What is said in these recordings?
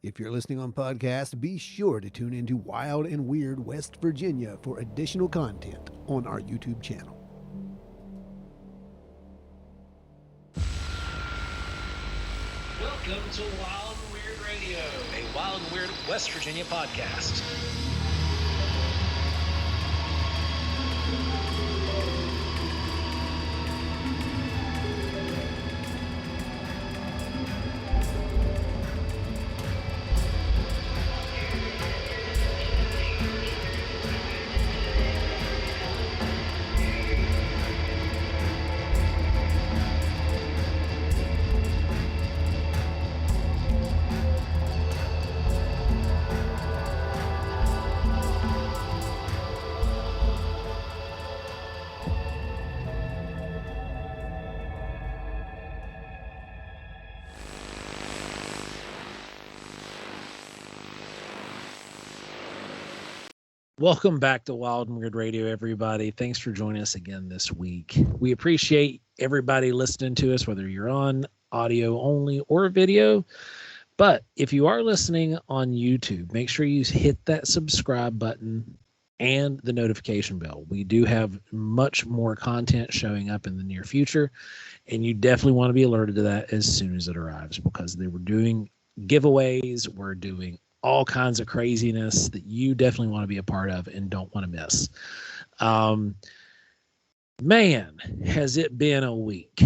If you're listening on podcast, be sure to tune into Wild and Weird West Virginia for additional content on our YouTube channel. Welcome to Wild and Weird Radio, a Wild and Weird West Virginia podcast. Welcome back to Wild and Weird Radio, everybody. Thanks for joining us again this week. We appreciate everybody listening to us, whether you're on audio only or video. But if you are listening on YouTube, make sure you hit that subscribe button and the notification bell. We do have much more content showing up in the near future, and you definitely want to be alerted to that as soon as it arrives, because they were doing giveaways, we're doing all kinds of craziness that you definitely want to be a part of and don't want to miss. Man, has it been a week?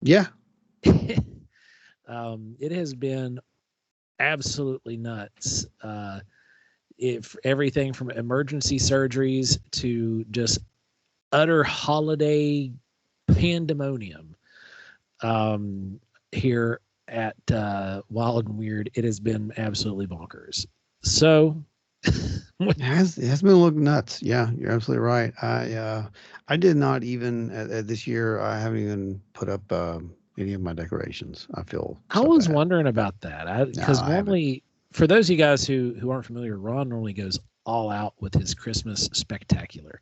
Yeah. It has been absolutely nuts. Everything from emergency surgeries to just utter holiday pandemonium here at Wild and Weird. It has been absolutely bonkers. So it has been a little nuts. Yeah, you're absolutely right. I did not even this year. I haven't even put up any of my decorations. I was bad. wondering about that because normally, for those of you guys who aren't familiar, Ron normally goes all out with his Christmas spectacular,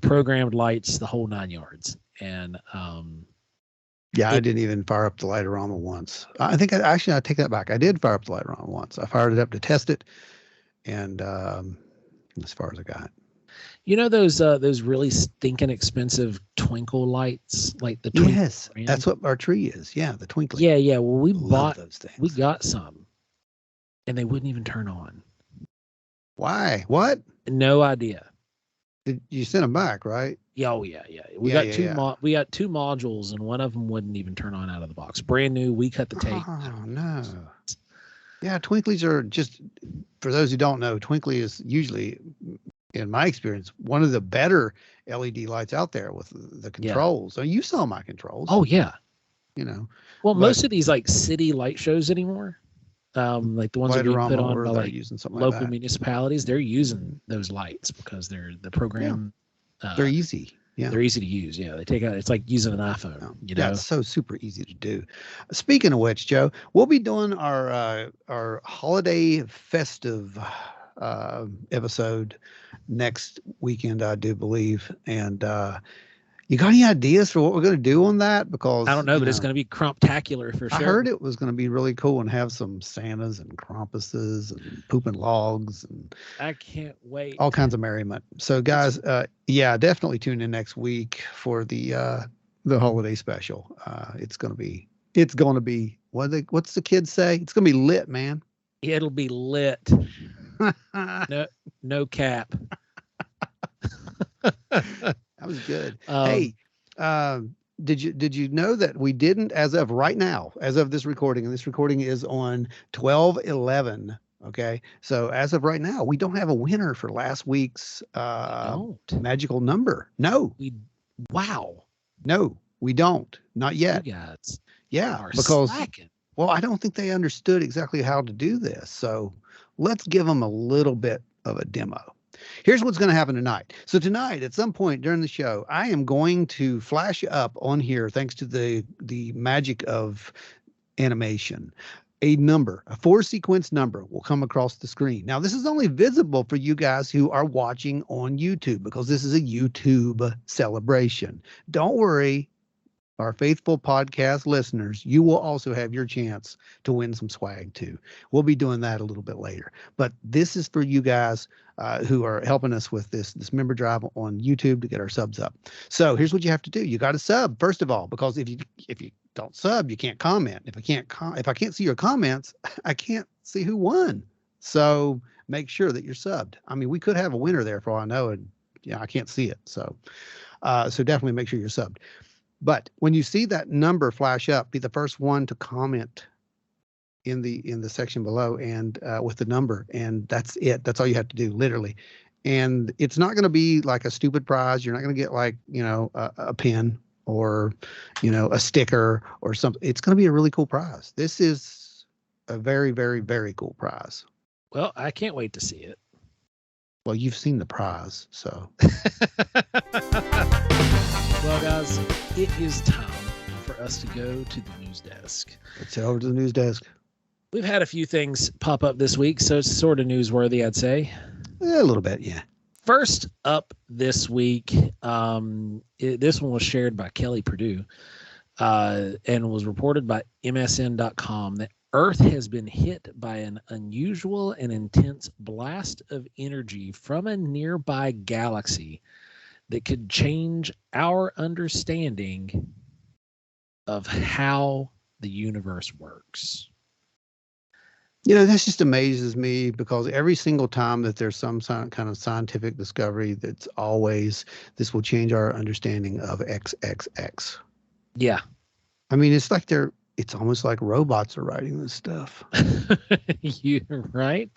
programmed lights, the whole 9 yards, and yeah, I didn't even fire up the lightorama once. I think I take that back. I did fire up the lightorama once. I fired it up to test it, and as far as I got. You know those really stinking expensive twinkle lights, like the twinkle yes, brand? That's what our tree is. Yeah, the twinkling. Yeah. Well, we bought those things. We got some, and they wouldn't even turn on. Why? What? No idea. Did you send them back? Right? Yeah, We got two modules, and one of them wouldn't even turn on out of the box. Brand new. We cut the tape. Oh no. Yeah, twinklies are just, for those who don't know, twinkly is usually, in my experience, one of the better LED lights out there with the controls. So you saw my controls. Oh yeah. You know. Well, most of these like city light shows anymore, like the ones that we put on by like local municipalities, they're using those lights because they're the program. Yeah. They're easy. Yeah. They're easy to use. Yeah. They take out, it's like using an iPhone, you know? That's so super easy to do. Speaking of which, Joe, we'll be doing our holiday festive episode next weekend, I do believe. And you got any ideas for what we're going to do on that? Because I don't know, but it's going to be crumptacular for sure. I heard it was going to be really cool and have some Santas and Krampuses and pooping logs and I can't wait. All kinds of merriment. So guys, yeah, definitely tune in next week for the holiday special. It's going to be what's the kids say? It's going to be lit, man. It'll be lit. No cap. That was good. Hey, did you know that we didn't, as of right now, as of this recording, and this recording is on 12/11. Okay, so as of right now, we don't have a winner for last week's magical number. No. No, we don't. Not yet. You guys because slacking. Well, I don't think they understood exactly how to do this. So let's give them a little bit of a demo. Here's what's going to happen tonight. So tonight, at some point during the show, I am going to flash up on here, thanks to the magic of animation, a 4-sequence number will come across the screen. Now, this is only visible for you guys who are watching on YouTube because this is a YouTube celebration. Don't worry. our faithful podcast listeners, you will also have your chance to win some swag too. We'll be doing that a little bit later. But this is for you guys who are helping us with this member drive on YouTube to get our subs up. So here's what you have to do. You got to sub first of all, because if you don't sub, you can't comment. If I can't see your comments, I can't see who won. So make sure that you're subbed. I mean, we could have a winner there for all I know, and I can't see it. So definitely make sure you're subbed. But when you see that number flash up, be the first one to comment in the section below and with the number, and that's it. That's all you have to do, literally. And it's not going to be like a stupid prize. You're not going to get like a pin or a sticker or something. It's going to be a really cool prize. This is a very, very, very cool prize. Well, I can't wait to see it. Well, you've seen the prize, so. Well, guys, it is time for us to go to the news desk. Let's head over to the news desk. We've had a few things pop up this week, so it's sort of newsworthy, I'd say. A little bit, yeah. First up this week, this one was shared by Kelly Purdue and was reported by MSN.com that Earth has been hit by an unusual and intense blast of energy from a nearby galaxy that could change our understanding of how the universe works. That just amazes me, because every single time that there's some kind of scientific discovery, that's always, this will change our understanding of XXX. Yeah. I mean, it's almost like robots are writing this stuff. You're right.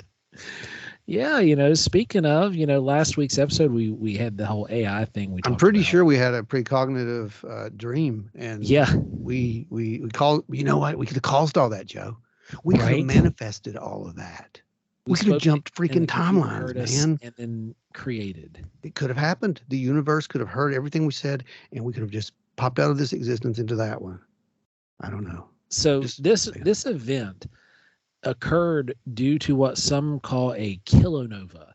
Yeah, speaking of, last week's episode, we had the whole AI thing. I'm pretty sure we had a precognitive dream, and yeah, we called. You know what? We could have caused all that, Joe. We could have manifested all of that. We could have jumped freaking timelines, man, and then created. It could have happened. The universe could have heard everything we said, and we could have just popped out of this existence into that one. I don't know. So this event occurred due to what some call a kilonova.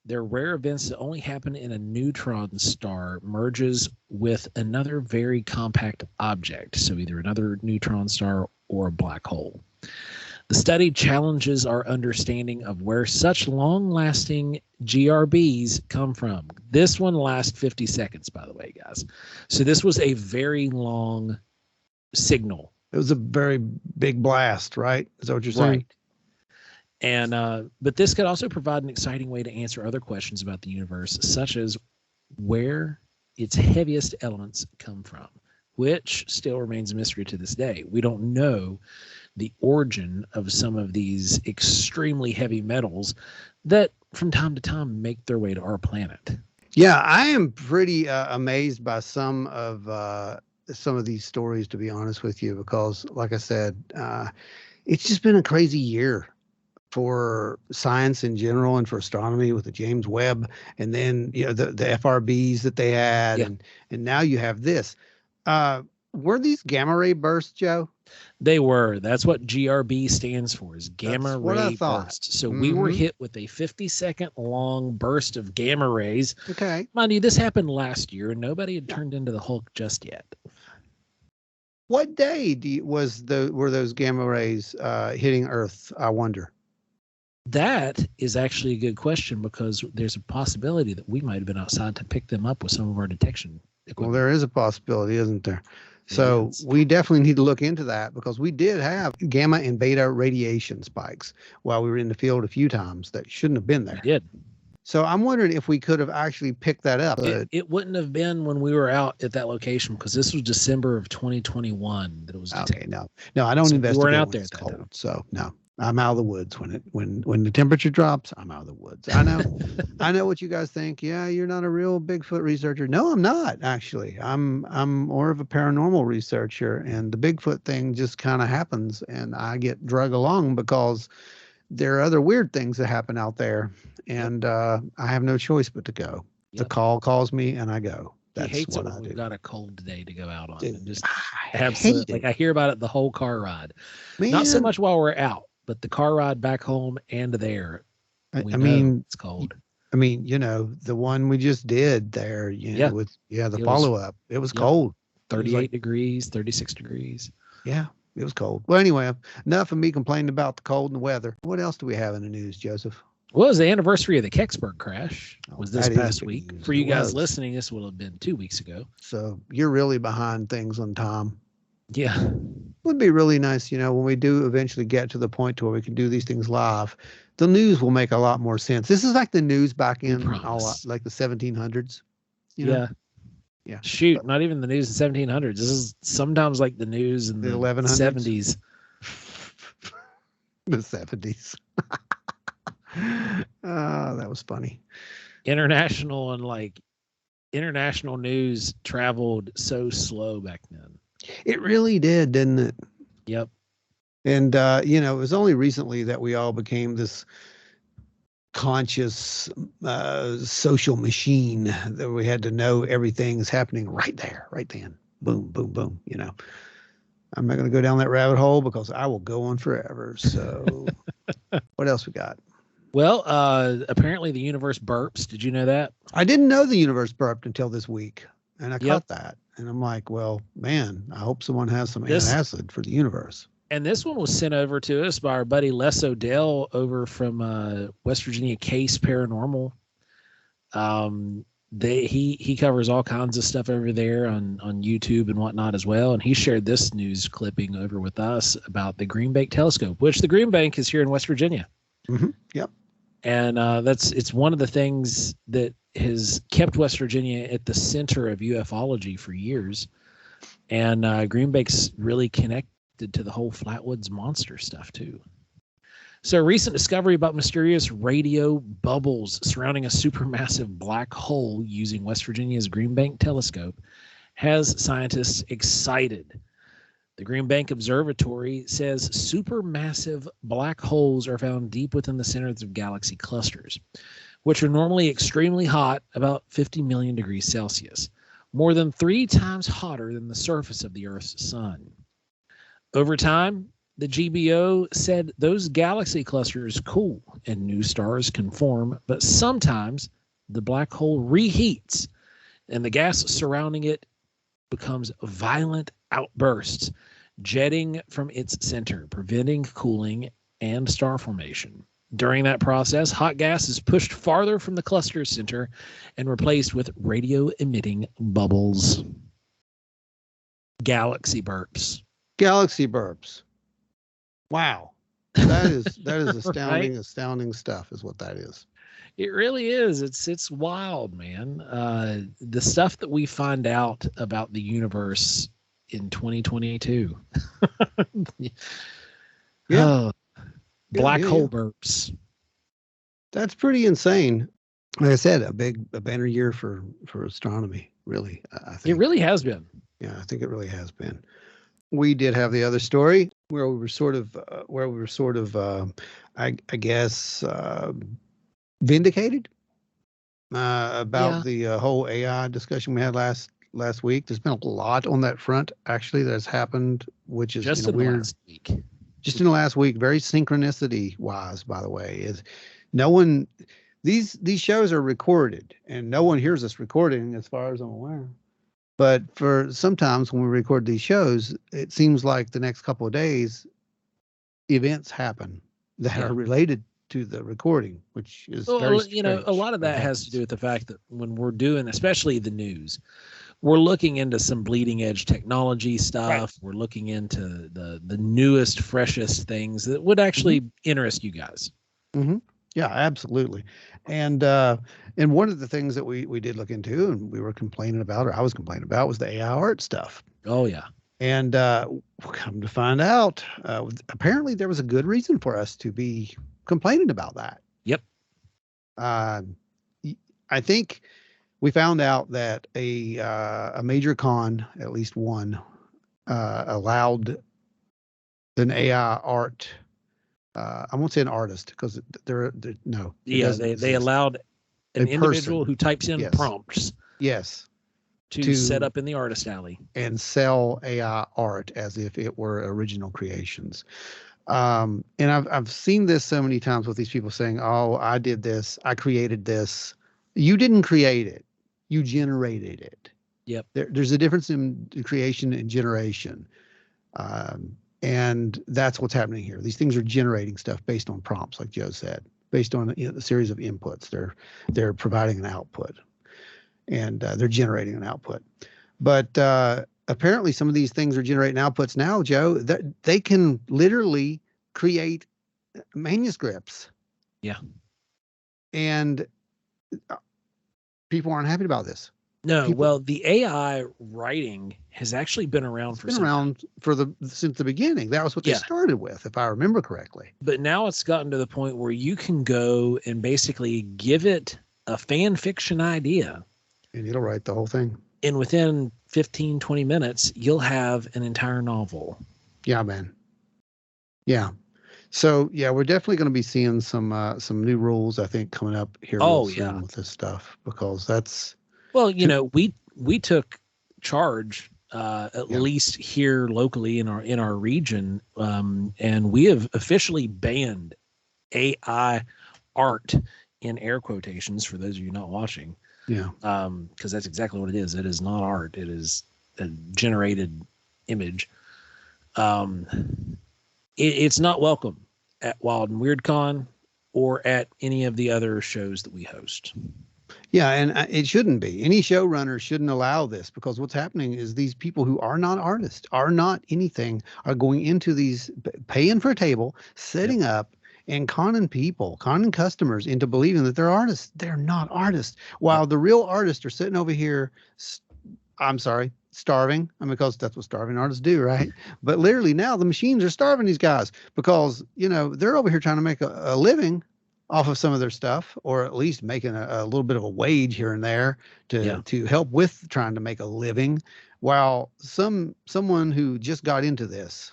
They're rare events that only happen in a neutron star merges with another very compact object. So either another neutron star or a black hole. The study challenges our understanding of where such long-lasting GRBs come from. This one lasts 50 seconds, by the way, guys. So this was a very long signal. It was a very big blast, right? Is that what you're saying? Right. And but this could also provide an exciting way to answer other questions about the universe, such as where its heaviest elements come from, which still remains a mystery to this day. We don't know the origin of some of these extremely heavy metals that from time to time make their way to our planet. Yeah, I am pretty amazed by some of these stories, to be honest with you, because like I said, it's just been a crazy year for science in general and for astronomy with the James Webb, and then the FRBs that they had, and now you have this. Were these gamma ray bursts, Joe? They were. That's what GRB stands for, is gamma ray burst. So we were hit with a 50-second long burst of gamma rays. Okay. Mind you, this happened last year, and nobody had turned into the Hulk just yet. What day were those gamma rays hitting Earth, I wonder? That is actually a good question, because there's a possibility that we might have been outside to pick them up with some of our detection equipment. Well, there is a possibility, isn't there? So we definitely need to look into that, because we did have gamma and beta radiation spikes while we were in the field a few times that shouldn't have been there. We did. So I'm wondering if we could have actually picked that up. It wouldn't have been when we were out at that location, because this was December of 2021 that it was detected. Okay, no, I don't investigate. We weren't out when there it's at that cold, time. so no. I'm out of the woods when the temperature drops. I'm out of the woods. I know, I know what you guys think. Yeah, you're not a real Bigfoot researcher. No, I'm not actually. I'm more of a paranormal researcher, and the Bigfoot thing just kind of happens, and I get drug along because there are other weird things that happen out there, and I have no choice but to go. Yep. The call calls me, and I go. That's he hates what it when I do. We've got a cold day to go out on. Dude, and just I absolutely, hate it. like I hear about it the whole car ride. Man, Not so much while we're out, but the car ride back home and there. I mean, it's cold. I mean, the one we just did there, with the follow up, it was cold. 38 degrees, 36 degrees. Yeah, it was cold. Well, anyway, enough of me complaining about the cold and the weather. What else do we have in the news, Joseph? Well, it was the anniversary of the Kecksburg crash. Was this that is past big week. news. For you It guys was. listening, this will have been 2 weeks ago. So you're really behind things on time. Yeah. It would be really nice, when we do eventually get to the point to where we can do these things live, the news will make a lot more sense. This is like the news back in like the 1700s. Yeah. Yeah. Shoot, not even the news in 1700s. This is sometimes like the news in the 1100s? 70s. The 70s. That was funny. International news traveled so slow back then. It really did, didn't it? Yep. And, it was only recently that we all became this conscious social machine that we had to know everything is happening right there, right then. Boom, boom, boom. I'm not going to go down that rabbit hole because I will go on forever. So what else we got? Well, apparently the universe burps. Did you know that? I didn't know the universe burped until this week. And I caught that. And I'm like, well, man, I hope someone has some antacid for the universe. And this one was sent over to us by our buddy Les Odell over from West Virginia Case Paranormal. He covers all kinds of stuff over there on YouTube and whatnot as well. And he shared this news clipping over with us about the Green Bank telescope, which the Green Bank is here in West Virginia. Mm-hmm. Yep. And it's one of the things that has kept West Virginia at the center of ufology for years. And Green Bank's really connected to the whole Flatwoods monster stuff too. So a recent discovery about mysterious radio bubbles surrounding a supermassive black hole using West Virginia's Green Bank telescope has scientists excited. The Green Bank Observatory says supermassive black holes are found deep within the centers of galaxy clusters, which are normally extremely hot, about 50 million degrees Celsius, more than 3 times hotter than the surface of the Earth's sun. Over time, the GBO said those galaxy clusters cool and new stars can form, but sometimes the black hole reheats and the gas surrounding it becomes violent outbursts, jetting from its center, preventing cooling and star formation. During that process, hot gas is pushed farther from the cluster's center and replaced with radio-emitting bubbles. Galaxy burps. Galaxy burps. Wow. That is astounding, right? Astounding stuff is what that is. It really is. It's wild, man. The stuff that we find out about the universe in 2022. Yeah. Black hole burps. That's pretty insane. Like I said, a banner year for astronomy, really. I think. It really has been. Yeah, I think it really has been. We did have the other story where we were sort of, I guess, vindicated about the whole AI discussion we had last week. There's been a lot on that front, actually, that's happened, which is just in weird. The last week. Just in the last week, very synchronicity wise, by the way, is no one. These shows are recorded, and no one hears us recording, as far as I'm aware. But for sometimes when we record these shows, it seems like the next couple of days, events happen that are related to the recording, which is very strange. A lot of that has to do with the fact that when we're doing, especially the news, we're looking into some bleeding edge technology stuff. Right. We're looking into the newest, freshest things that would actually interest you guys. Mm-hmm. Yeah, absolutely. And one of the things that we did look into and we were complaining about, or I was complaining about, was the AI art stuff. Oh, yeah. And come to find out, apparently there was a good reason for us to be complaining about that. Yep. I think we found out that a major con, at least one, allowed an AI art. I won't say an artist because they're no. Yeah, they allowed an individual who types in prompts. Yes. To set up in the artist alley and sell AI art as if it were original creations. And I've seen this so many times with these people saying, "Oh, I did this. I created this." You didn't create it. You generated it. Yep. There's a difference in creation and generation. And that's what's happening here. These things are generating stuff based on prompts, like Joe said, based on a series of inputs. They're providing an output, and they're generating an output. But apparently, some of these things are generating outputs now, Joe. That they can literally create manuscripts. Yeah. And people aren't happy about this. No, well, the AI writing has actually been around for since the beginning. That was what they started with, if I remember correctly. But now it's gotten to the point where you can go and basically give it a fan fiction idea, and it'll write the whole thing. And within 15, 20 minutes, you'll have an entire novel. Yeah, man. Yeah. So yeah, we're definitely going to be seeing some new rules, I think, coming up here soon with this stuff, because that's. Well, we took charge at least here locally in our region, and we have officially banned AI art in air quotations for those of you not watching. Yeah. Because that's exactly what it is. It is not art. It is a generated image. It's not welcome at Wild and Weird Con or at any of the other shows that we host. Yeah, and it shouldn't be. Any showrunner shouldn't allow this, because what's happening is these people who are not artists, are not anything, are going into these, paying for a table, setting up, and conning customers into believing that they're artists. They're not artists. While the real artists are sitting over here, starving. I mean, because that's what starving artists do, right? But literally now the machines are starving these guys, because, they're over here trying to make a living off of some of their stuff, or at least making a little bit of a wage here and there to help with trying to make a living, while someone who just got into this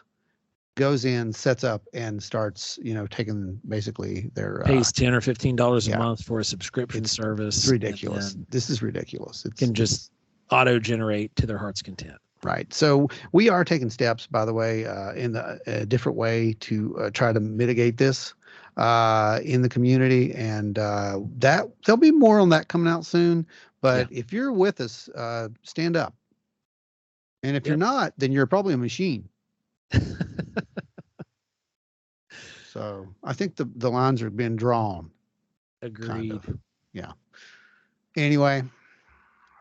goes in, sets up, and starts, taking basically their pays $10 or $15 a month for a subscription service. It's ridiculous. This is ridiculous. It can just auto generate to their heart's content. Right. So we are taking steps, by the way, in a different way to try to mitigate this in the community, and that there'll be more on that coming out soon. But if you're with us, stand up, and if you're not, then you're probably a machine. So I think the lines are being drawn. Agreed. Kind of. Yeah. Anyway,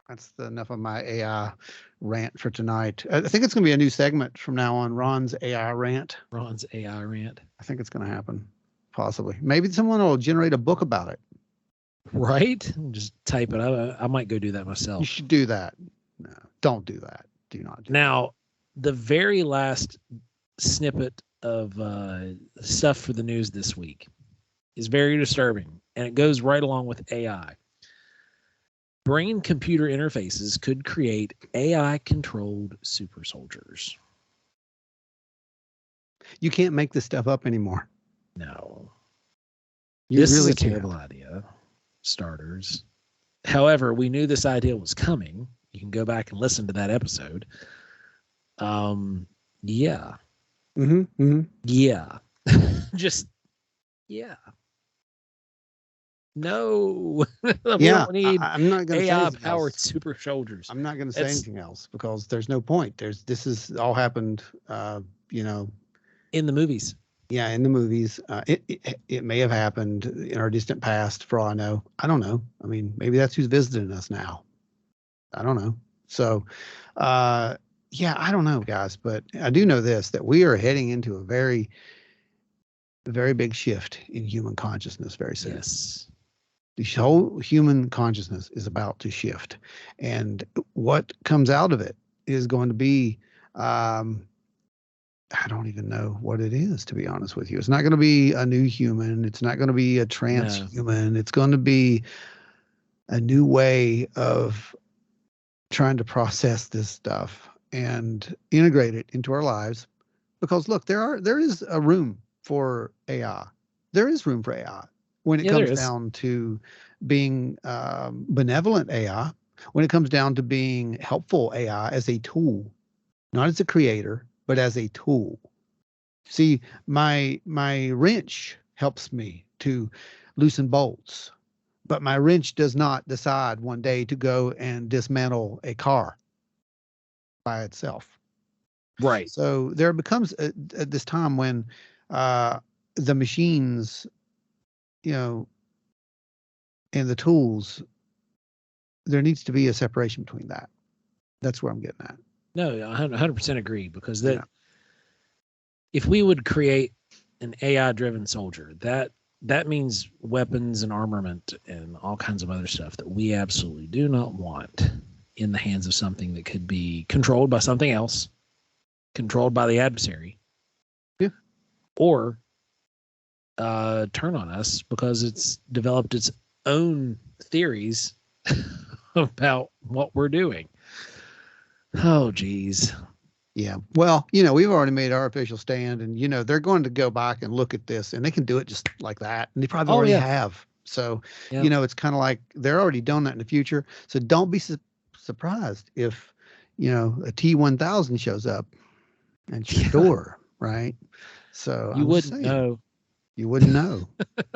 that's enough of my AI rant for tonight. I think it's going to be a new segment from now on. Ron's AI rant. Ron's AI rant. I think it's going to happen. Possibly. Maybe someone will generate a book about it. Right? Just type it up. I might go do that myself. You should do that. No, don't do that. Do not do now, the very last snippet of stuff for the news this week is very disturbing, and it goes right along with AI. Brain-computer interfaces could create AI-controlled super soldiers. You can't make this stuff up anymore. No. This is a terrible idea, starters. However, we knew this idea was coming. You can go back and listen to that episode. Yeah. Mm-hmm. Mm-hmm. Yeah. Just, yeah. No. Yeah. I'm not going to AI powered super soldiers. I'm not going to say anything else, because there's no point. This has all happened, in the movies. Yeah, in the movies. It may have happened in our distant past, for all I know. I don't know. I mean, maybe that's who's visiting us now. I don't know. So, I don't know, guys. But I do know this, that we are heading into a very, very big shift in human consciousness very soon. Yes. The whole human consciousness is about to shift. And what comes out of it is going to be... I don't even know what it is, to be honest with you. It's not going to be a new human. It's not going to be a transhuman. It's going to be a new way of trying to process this stuff and integrate it into our lives. Because look, there is a room for AI. There is room for AI when it comes down to being benevolent AI, when it comes down to being helpful AI as a tool, not as a creator, but as a tool. See, my wrench helps me to loosen bolts, but my wrench does not decide one day to go and dismantle a car. by itself. Right. So there becomes at this time when the machines, you know, and the tools, there needs to be a separation between that. That's where I'm getting at. No, 100% agree, because Yeah. if we would create an AI-driven soldier, that means weapons and armament and all kinds of other stuff that we absolutely do not want in the hands of something that could be controlled by something else, controlled by the adversary, or turn on us because it's developed its own theories about what we're doing. Oh, geez. Yeah. Well, you know, we've already made our official stand, and, you know, they're going to go back and look at this, and they can do it just like that. And they probably already have. So, you know, it's kind of like they're already doing that in the future. So don't be surprised if, you know, a T-1000 shows up at your door, right? So you wouldn't know. You wouldn't know.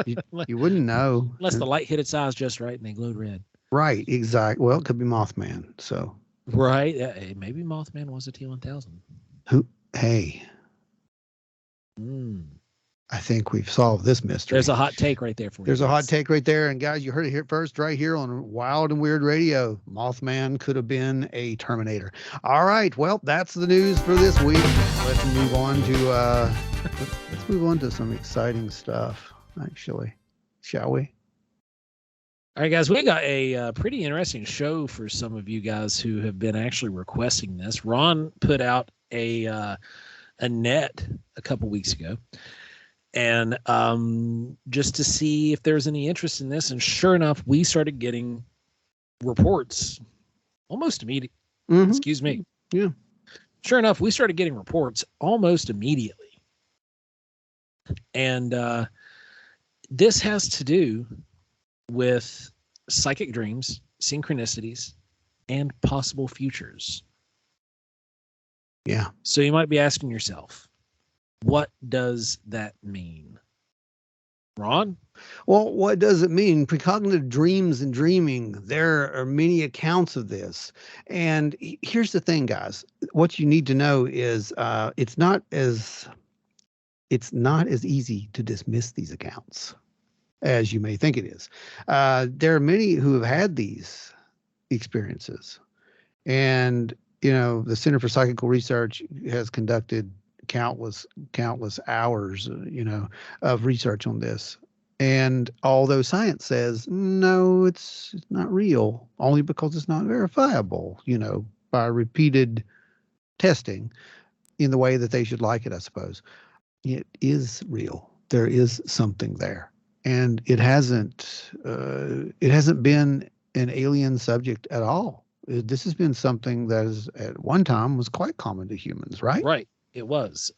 You wouldn't know. Unless the light hit its eyes just right and they glowed red. Right. Exactly. Well, it could be Mothman. So. Right. Maybe Mothman was a T-1000. Who? Hey. I think we've solved this mystery. There's a hot take right there for you. There's a hot take right there. And guys, you heard it here first, right here on Wild and Weird Radio. Mothman could have been a Terminator. All right. Well, that's the news for this week. Let's move on to some exciting stuff, actually. Shall we? All right, guys, we got a pretty interesting show for some of you guys who have been actually requesting this. Ron put out a net a couple weeks ago, and just to see if there's any interest in this. And sure enough, we started getting reports almost immediately. Excuse me. Yeah. Sure enough, we started getting reports almost immediately. And this has to do with psychic dreams, synchronicities, and possible futures. Yeah. So you might be asking yourself, what does that mean? Ron? Well, what does it mean? Precognitive dreams and dreaming. There are many accounts of this. And here's the thing, guys. What you need to know is it's not as easy to dismiss these accounts as you may think it is. There are many who have had these experiences. And, you know, the Center for Psychical Research has conducted countless hours, you know, of research on this. And although science says, no, it's not real, only because it's not verifiable, you know, by repeated testing in the way that they should like it, I suppose. It is real. There is something there. And it hasn't been an alien subject at all. This has been something that is at one time was quite common to humans, right? Right. It was.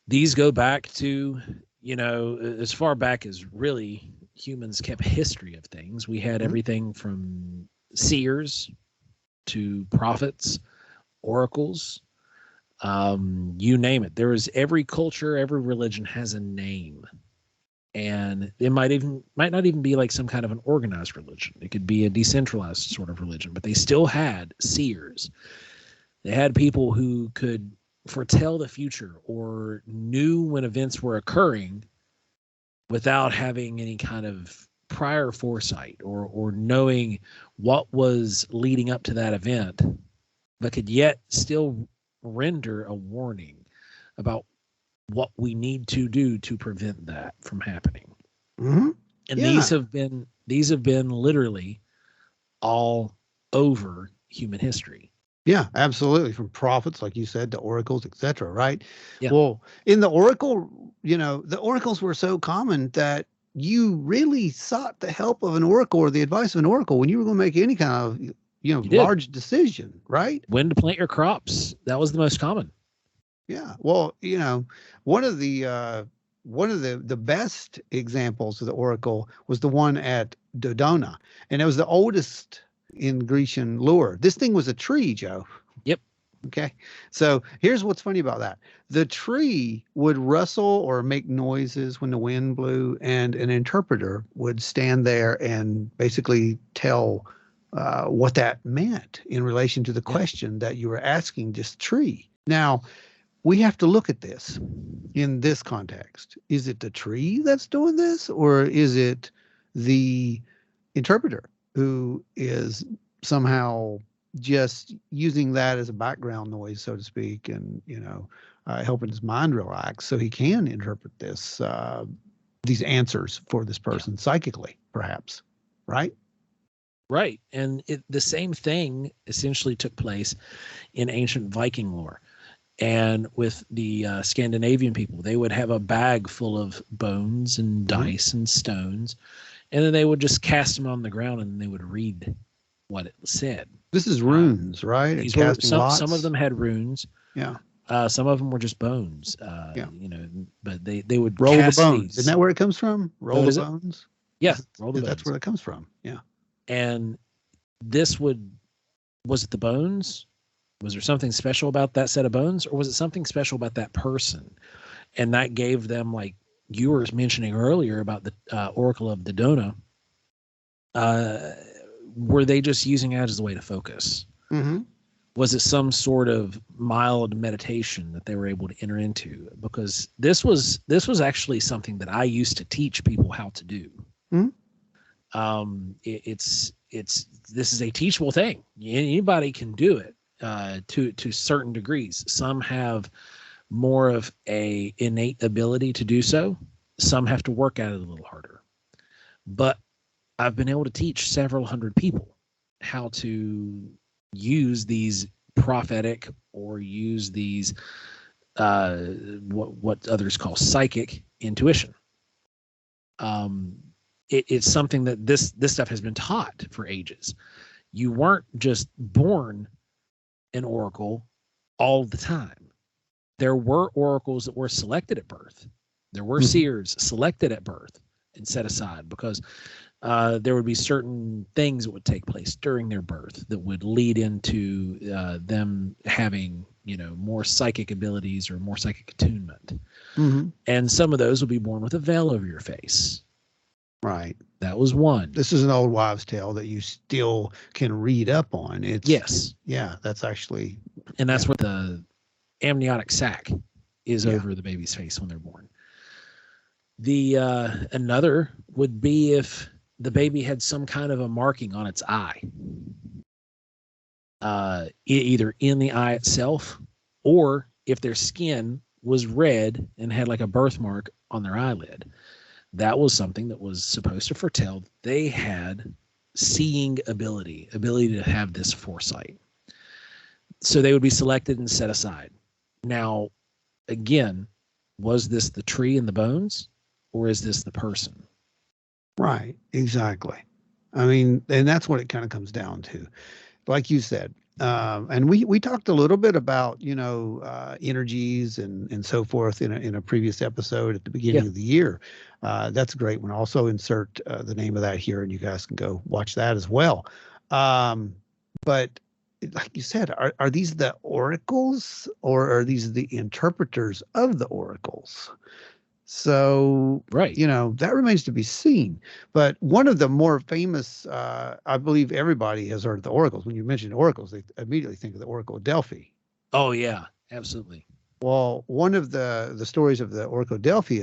These go back to, you know, as far back as really humans kept history of things. We had everything from seers to prophets, oracles, you name it. There is every culture, every religion has a name. And it might not even be like some kind of an organized religion. It could be a decentralized sort of religion, but they still had seers. They had people who could foretell the future or knew when events were occurring without having any kind of prior foresight or knowing what was leading up to that event, but could yet still render a warning about what we need to do to prevent that from happening. And these have been literally all over human history. Yeah, absolutely. From prophets, like you said, to oracles, etc. Right? Yeah. Well, in the oracle, you know, the oracles were so common that you really sought the help of an oracle or the advice of an oracle when you were going to make any kind of, you know, large decision, right? When to plant your crops. That was the most common. Yeah. Well, you know, one of the best examples of the oracle was the one at Dodona, and it was the oldest in Grecian lore. This thing was a tree, Joe. Yep. Okay. So here's what's funny about that. The tree would rustle or make noises when the wind blew, and an interpreter would stand there and basically tell what that meant in relation to the question that you were asking this tree. Now, we have to look at this in this context. Is it the tree that's doing this, or is it the interpreter who is somehow just using that as a background noise, so to speak, and helping his mind relax so he can interpret this these answers for this person psychically, perhaps, right? Right. And the same thing essentially took place in ancient Viking lore. And with the Scandinavian people, they would have a bag full of bones and dice and stones, and then they would just cast them on the ground and they would read what it said. This is runes, right? These were, some of them had runes. Yeah. Some of them were just bones. But they would roll cast the bones. these. Isn't that where it comes from? Roll the bones. Yeah, roll the bones. That's where it comes from. Yeah. And was it the bones? Was there something special about that set of bones, or was it something special about that person? And that gave them, like you were mentioning earlier about the Oracle of Dodona, were they just using it as a way to focus? Mm-hmm. Was it some sort of mild meditation that they were able to enter into? Because this was actually something that I used to teach people how to do. Mm-hmm. This is a teachable thing. Anybody can do it to certain degrees. Some have more of a innate ability to do so. Some have to work at it a little harder. But I've been able to teach several hundred people how to use these prophetic, or use these what others call psychic intuition. It's something that this stuff has been taught for ages. You weren't just born an oracle all the time. There were oracles that were selected at birth. There were seers selected at birth and set aside because there would be certain things that would take place during their birth that would lead into them having, more psychic abilities or more psychic attunement. Mm-hmm. And some of those will be born with a veil over your face. Right. That was one. This is an old wives' tale that you still can read up on. Yes. Yeah, that's actually. And that's what the amniotic sac is over the baby's face when they're born. The another would be if the baby had some kind of a marking on its eye, either in the eye itself, or if their skin was red and had like a birthmark on their eyelid. That was something that was supposed to foretell that they had seeing ability to have this foresight. So they would be selected and set aside. Now, again, was this the tree and the bones, or is this the person? Right, exactly. I mean, and that's what it kind of comes down to. Like you said, and we talked a little bit about, energies and so forth in a previous episode at the beginning of the year. That's a great one. Also insert the name of that here, and you guys can go watch that as well. But like you said, are these the oracles, or are these the interpreters of the oracles? So, right. That remains to be seen. But one of the more famous, I believe everybody has heard of the oracles. When you mention oracles, they immediately think of the Oracle of Delphi. Oh, yeah, absolutely. Well, one of the stories of the Oracle of Delphi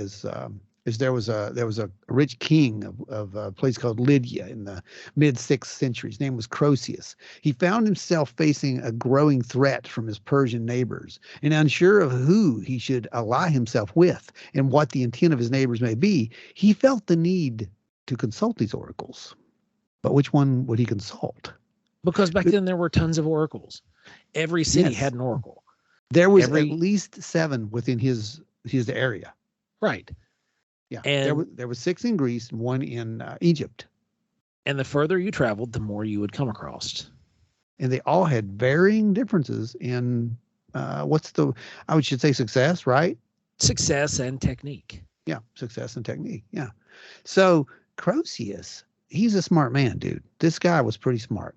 is there was a rich king of a place called Lydia in the mid-6th century. His name was Croesus. He found himself facing a growing threat from his Persian neighbors, and unsure of who he should ally himself with and what the intent of his neighbors may be, he felt the need to consult these oracles. But which one would he consult? Because back then there were tons of oracles. Every city had an oracle. There was at least 7 within his area. Right. Yeah, and there was 6 in Greece and 1 in Egypt. And the further you traveled, the more you would come across. And they all had varying differences in I should say success, right? Success and technique. Yeah, success and technique. Yeah. So Croesus, he's a smart man, dude. This guy was pretty smart.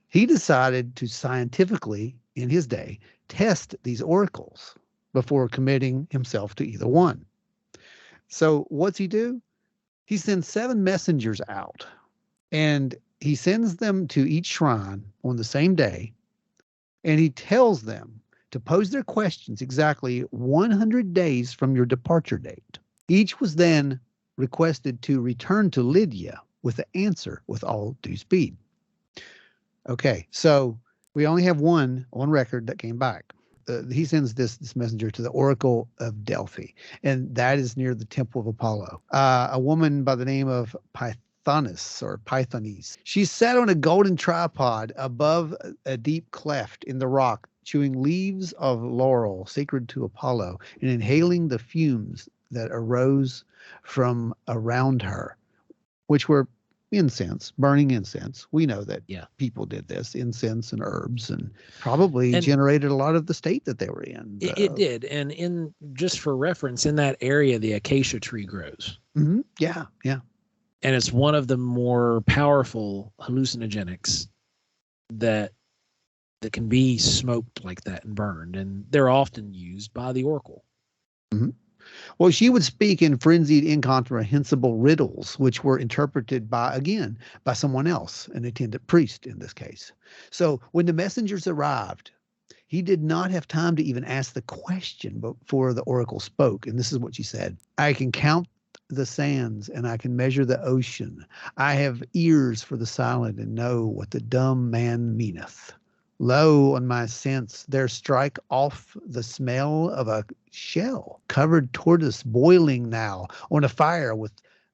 He decided to scientifically, in his day, test these oracles before committing himself to either one. So what's he do? He sends 7 messengers out, and he sends them to each shrine on the same day, and he tells them to pose their questions exactly 100 days from your departure date. Each was then requested to return to Lydia with the answer with all due speed. Okay, so we only have one on record that came back. He sends this messenger to the Oracle of Delphi, and that is near the Temple of Apollo. A woman by the name of Pythonese. She sat on a golden tripod above a deep cleft in the rock, chewing leaves of laurel sacred to Apollo and inhaling the fumes that arose from around her, which were incense, burning incense. We know that people did this, incense and herbs, and probably generated a lot of the state that they were in. It did. And in just for reference, in that area, the acacia tree grows. Mm-hmm. Yeah. And it's one of the more powerful hallucinogenics that can be smoked like that and burned. And they're often used by the oracle. Mm-hmm. Well, she would speak in frenzied, incomprehensible riddles, which were interpreted by someone else, an attendant priest in this case. So when the messengers arrived, he did not have time to even ask the question before the oracle spoke. And this is what she said: I can count the sands and I can measure the ocean. I have ears for the silent and know what the dumb man meaneth. Lo, on my sense, there strike off the smell of a shell, covered tortoise boiling now on a fire with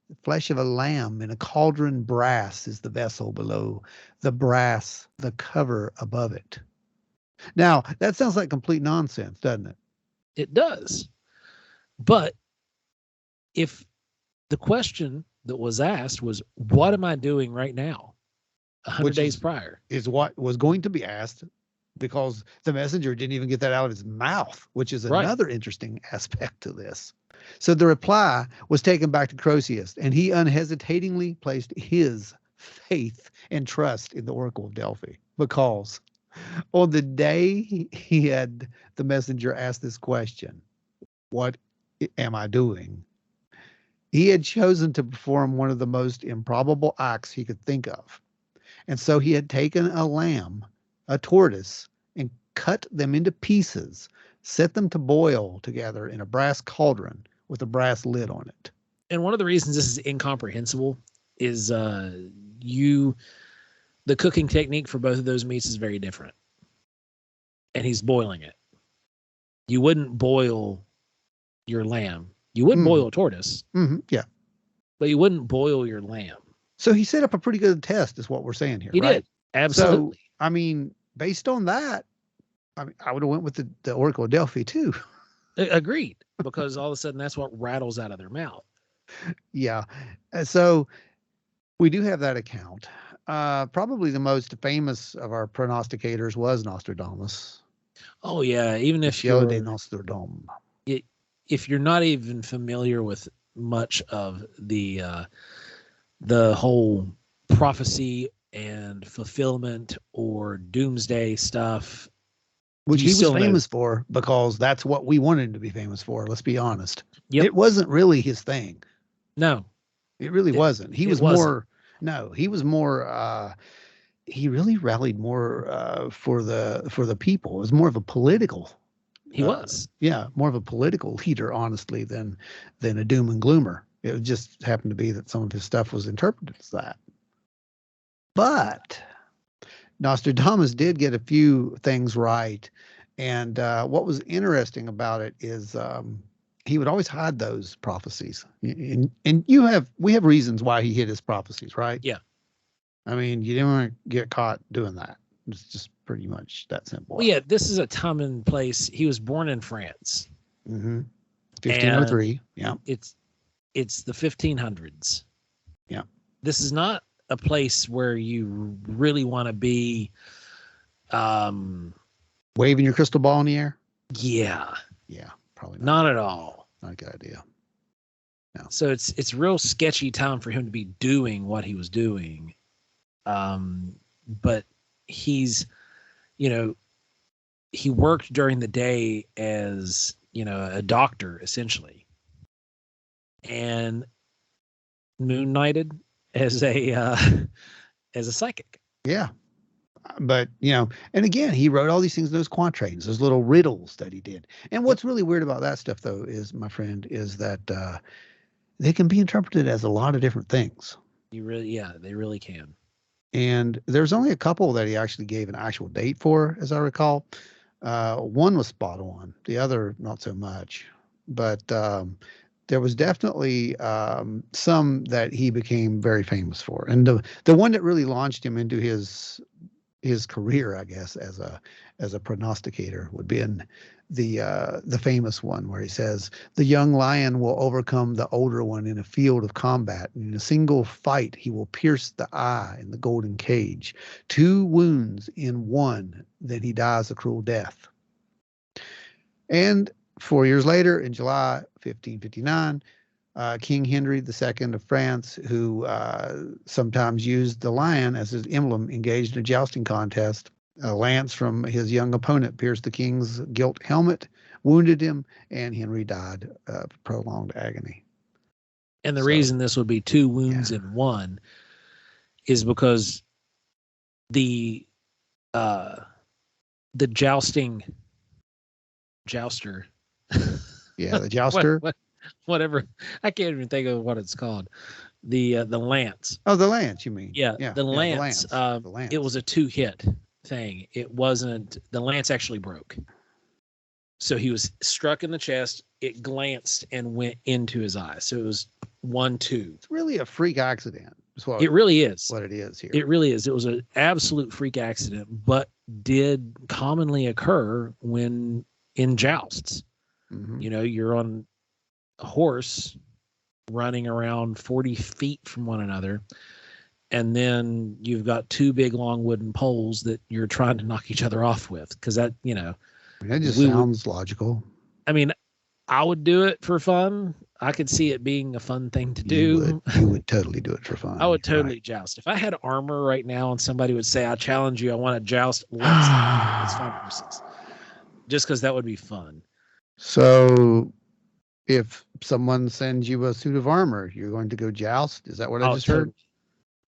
the flesh of a lamb in a cauldron. Brass is the vessel below, the brass, the cover above it. Now, that sounds like complete nonsense, doesn't it? It does. But if the question that was asked was, what am I doing right now? 100 days prior is what was going to be asked, because the messenger didn't even get that out of his mouth, which is another interesting aspect to this. So the reply was taken back to Croesus, and he unhesitatingly placed his faith and trust in the Oracle of Delphi, because on the day he had the messenger ask this question, what am I doing? He had chosen to perform one of the most improbable acts he could think of. And so he had taken a lamb, a tortoise, and cut them into pieces, set them to boil together in a brass cauldron with a brass lid on it. And one of the reasons this is incomprehensible is the cooking technique for both of those meats is very different. And he's boiling it. You wouldn't boil your lamb. You would boil a tortoise. Mm-hmm. Yeah. But you wouldn't boil your lamb. So he set up a pretty good test, is what we're saying here. He did. Absolutely. So, I mean, based on that, I would have went with the Oracle of Delphi too. Agreed. Because all of a sudden that's what rattles out of their mouth. Yeah. So we do have that account. Probably the most famous of our prognosticators was Nostradamus. Oh yeah. Even if you're Nostradamus. If you're not even familiar with much of the whole prophecy and fulfillment or doomsday stuff, which he was famous for, because that's what we wanted him to be famous for. Let's be honest. Yep. It wasn't really his thing. No, it really wasn't. He was more. He really rallied more for the people. It was more of a political. He was. Yeah, more of a political leader, honestly, than a doom and gloomer. It just happened to be that some of his stuff was interpreted as that. But Nostradamus did get a few things right. And what was interesting about it is he would always hide those prophecies. And we have reasons why he hid his prophecies, right? Yeah. I mean, you didn't want to get caught doing that. It's just pretty much that simple. Well, yeah, this is a time and place. He was born in France. Mm-hmm. 1503. Yeah. It's the 1500s. Yeah. This is not a place where you really want to be waving your crystal ball in the air. Yeah. Yeah, probably not at all. Not a good idea. No. So it's a real sketchy time for him to be doing what he was doing. But he's, he worked during the day as, a doctor essentially, and moon knighted as a as a psychic. Yeah. But, and again, he wrote all these things, those quatrains, those little riddles that he did. And what's really weird about that stuff, though, is, my friend, is that they can be interpreted as a lot of different things. They really can. And there's only a couple that he actually gave an actual date for, as I recall. One was spot on, the other not so much. But there was definitely some that he became very famous for. And the one that really launched him into his career, I guess, as a prognosticator would be in the famous one where he says, "The young lion will overcome the older one in a field of combat. And in a single fight, he will pierce the eye in the golden cage. 2 wounds in one, then he dies a cruel death." And 4 years later, in July 1559, King Henry II of France, who sometimes used the lion as his emblem, engaged in a jousting contest. A lance from his young opponent pierced the king's gilt helmet, wounded him, and Henry died of prolonged agony. And the reason this would be 2 wounds in one is because the jouster. Yeah, the jouster. Whatever. I can't even think of what it's called. The lance. Oh, the lance, you mean? Yeah, the lance. The lance. It was a 2-hit thing. It wasn't. The lance actually broke. So he was struck in the chest. It glanced and went into his eye. So it was 1-2. It's really a freak accident. It really is. What it is here. It really is. It was an absolute freak accident, but did commonly occur when in jousts. Mm-hmm. You're on a horse running around 40 feet from one another, and then you've got 2 big long wooden poles that you're trying to knock each other off with, because that just sounds logical. I mean, I would do it for fun. I could see it being a fun thing to do. You would totally do it for fun. I would totally joust. If I had armor right now and somebody would say, "I challenge you, I want to joust," let's find horses. Just because that would be fun. So if someone sends you a suit of armor, you're going to go joust? Is that what I just heard?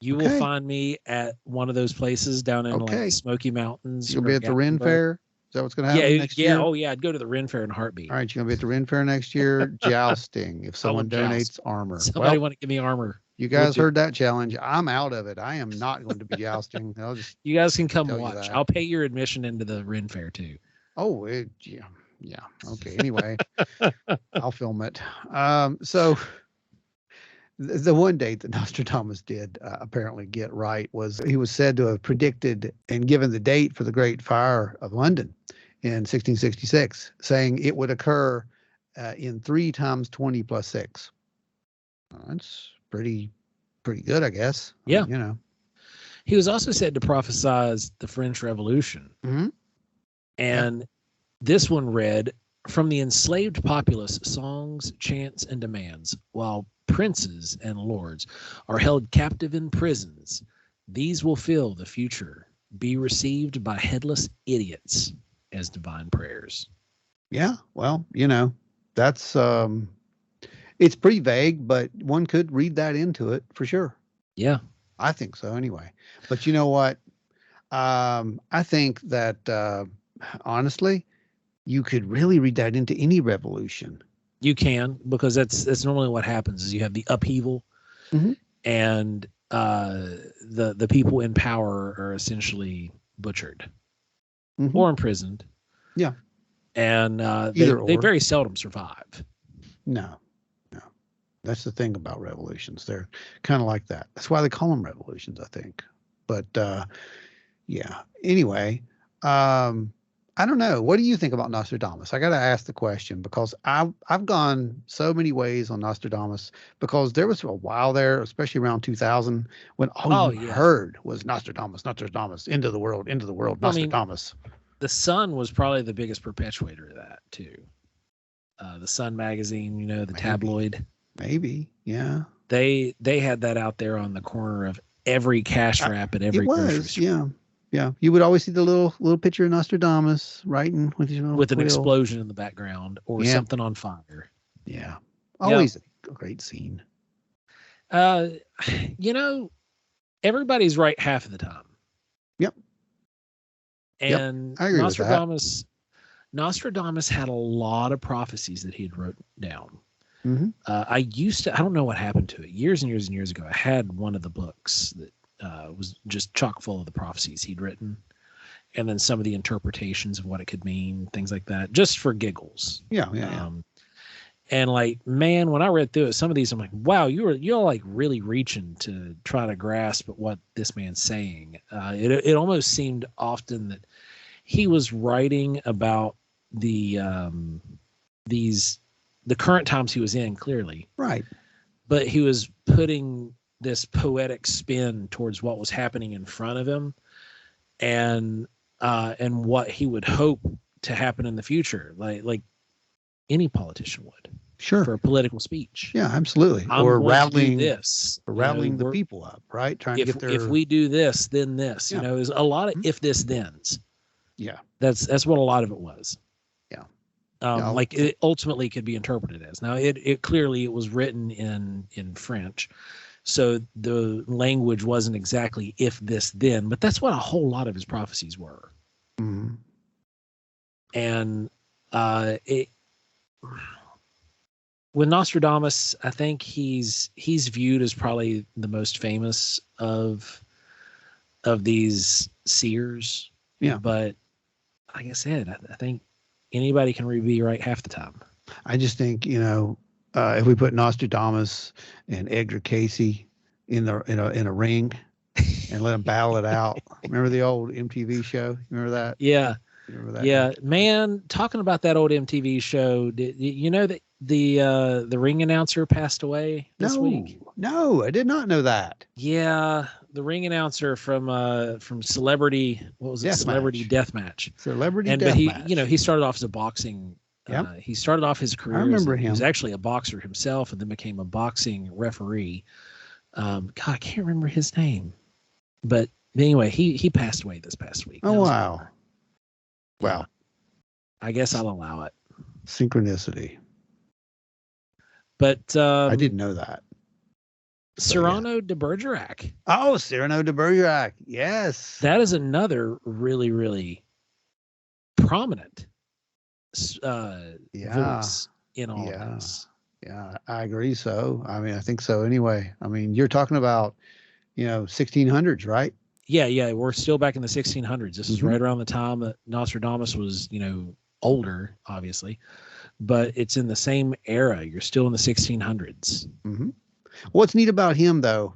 You will find me at one of those places down in like the Smoky Mountains. You'll be at the Ren Fair? Is that what's going to happen next year? Oh, yeah. I'd go to the Ren Fair in a heartbeat. All right. You're going to be at the Ren Fair next year, jousting, if someone donates armor. Somebody want to give me armor. You guys heard that challenge. I'm out of it. I am not going to be jousting. You guys can come watch. I'll pay your admission into the Ren Fair, too. Oh, yeah. Yeah. Okay. Anyway, I'll film it. So the one date that Nostradamus did apparently get right was he was said to have predicted and given the date for the Great Fire of London in 1666, saying it would occur in 3 times 20 plus 6. That's pretty good, I guess. Yeah. He was also said to prophesize the French Revolution. Mm-hmm. And this one read, "From the enslaved populace, songs, chants, and demands, while princes and lords are held captive in prisons. These will fill the future, be received by headless idiots as divine prayers." Yeah, well, that's it's pretty vague, but one could read that into it for sure. Yeah, I think so anyway. But you know what? I think that honestly, you could really read that into any revolution. You can, because that's normally what happens is you have the upheaval, mm-hmm. and the people in power are essentially butchered mm-hmm. or imprisoned. Yeah. And they very seldom survive. No. That's the thing about revolutions. They're kind of like that. That's why they call them revolutions, I think. But yeah. Anyway, I don't know. What do you think about Nostradamus? I got to ask the question because I've gone so many ways on Nostradamus, because there was a while there, especially around 2000, when all you heard was Nostradamus, end of the world, Nostradamus. I mean, the Sun was probably the biggest perpetuator of that too. The Sun magazine, the tabloid. Maybe, yeah. They had that out there on the corner of every cash wrap at every grocery store. Yeah. Yeah, you would always see the little picture of Nostradamus writing with his little an explosion in the background or something on fire. Yeah, always a great scene. everybody's right half of the time. Yep. And I agree with that. Nostradamus had a lot of prophecies that he had wrote down. Mm-hmm. I don't know what happened to it. Years and years and years ago, I had one of the books that was just chock full of the prophecies he'd written, and then some of the interpretations of what it could mean, things like that, just for giggles. Yeah. And like, man, when I read through it, some of these, I'm like, wow, you're like really reaching to try to grasp at what this man's saying. It almost seemed often that he was writing about the current times he was in, clearly, right, but he was putting this poetic spin towards what was happening in front of him, and what he would hope to happen in the future, like any politician would. Sure. For a political speech. Yeah, absolutely. Or rallying this. Or rallying the people up, right? Trying to get their... If we do this, then this. Yeah. There's a lot of if this thens. Yeah. That's what a lot of it was. Yeah. Like it ultimately could be interpreted as. Now it clearly it was written in French. So the language wasn't exactly if this then, but that's what a whole lot of his prophecies were. Mm-hmm. And with Nostradamus, I think he's viewed as probably the most famous of these seers. Yeah. But like I said, I think anybody can be right half the time. I just think, if we put Nostradamus and Edgar Casey in a ring and let them battle it out. Remember the old MTV show? Remember that? Yeah. Remember that? Yeah, man. Talking about that old MTV show, you know that the ring announcer passed away this week? No, I did not know that. Yeah, the ring announcer from Celebrity, what was it? Celebrity Deathmatch. But he started off as a boxing. Yep. He started off his career. I remember him. He was actually a boxer himself, and then became a boxing referee. God, I can't remember his name, but anyway, he passed away this past week. Oh wow. Wow. I guess I'll allow it. Synchronicity. But I didn't know that. Cyrano de Bergerac. Oh, Cyrano de Bergerac. Yes. That is another really, really prominent voice in all of this. Yeah, I agree. So, I mean, I think so anyway. I mean, you're talking about, 1600s, right? Yeah. We're still back in the 1600s. This is right around the time that Nostradamus was, older, obviously, but it's in the same era. You're still in the 1600s. Mm-hmm. What's neat about him, though,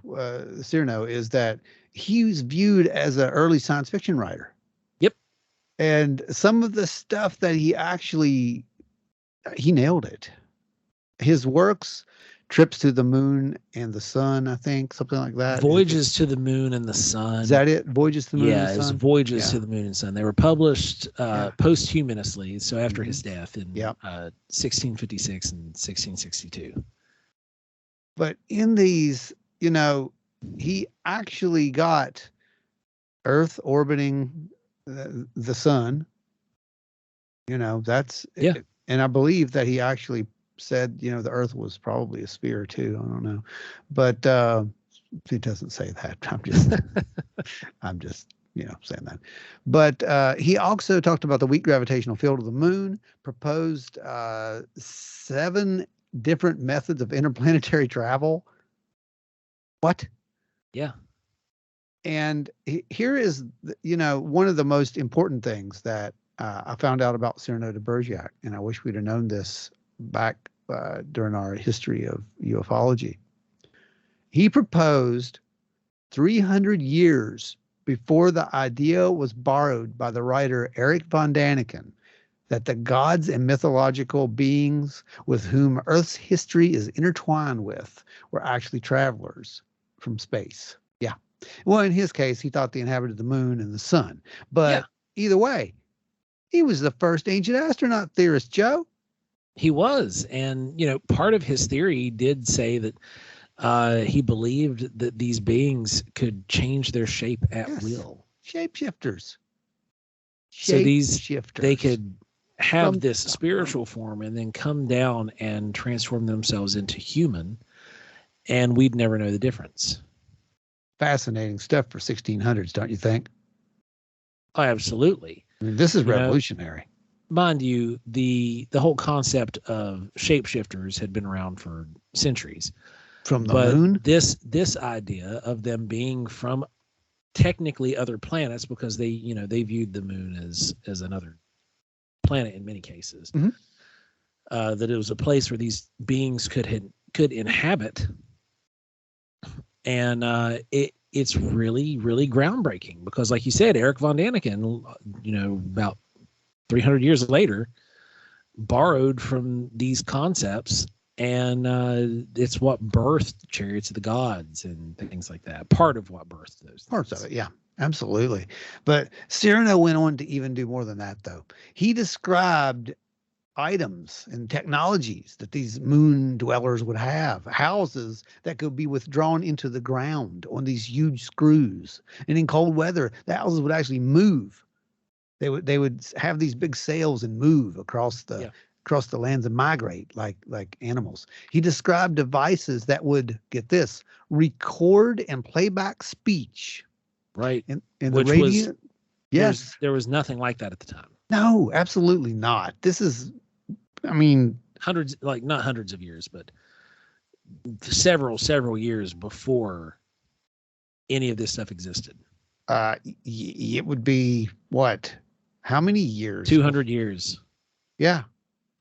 Cyrano, is that he's viewed as an early science fiction writer. Yep. And some of the stuff that he nailed it. His works, Trips to the Moon and the Sun, I think, something like that. Voyages to the Moon and the Sun. Is that it? Voyages to the Moon and the Sun? Yeah, it was Voyages to the Moon and Sun. They were published posthumously, so after his death in 1656 and 1662. But in these, he actually got Earth orbiting the sun. That's and I believe that he actually said, the Earth was probably a sphere too. I don't know, but he doesn't say that. I'm just saying that. But he also talked about the weak gravitational field of the moon, proposed 7 different methods of interplanetary travel. What? Yeah. And here is, one of the most important things that I found out about Cyrano de Bergerac, and I wish we'd have known this back during our history of ufology. He proposed 300 years before the idea was borrowed by the writer Erich von Däniken that the gods and mythological beings with whom Earth's history is intertwined with were actually travelers from space. Yeah. Well, in his case, he thought they inhabited the moon and the sun. But either way, he was the first ancient astronaut theorist, Joe. He was. And, part of his theory did say that he believed that these beings could change their shape at will. Shapeshifters. So they could have this spiritual form and then come down and transform themselves into human, and we'd never know the difference. fascinating stuff for 1600s, don't you think? Oh, absolutely. I mean, this is You know, revolutionary. mind you, the whole concept of shapeshifters had been around for centuries. From the But moon? this idea of them being from technically other planets, because they viewed the moon as another planet in many cases, Mhm. that it was a place where these beings could inhabit, and it's really, really groundbreaking, because like you said, Eric von Daniken, about 300 years later, borrowed from these concepts, and it's what birthed Chariots of the Gods and things like that. Part of what birthed those Parts things. of it, yeah, absolutely. But Cyrano went on to even do more than that, though. He described items and technologies that these moon dwellers would have, houses that could be withdrawn into the ground on these huge screws. And in cold weather, the houses would actually move. They would have these big sails and move across the lands and migrate like animals. He described devices that would, get this, record and play back speech. Right. In the Which radio. was Yes. there was nothing like that at the time. No, absolutely not. This is, I mean, Not hundreds of years, but several years before any of this stuff existed. it would be what? How many years? 200 years, Yeah.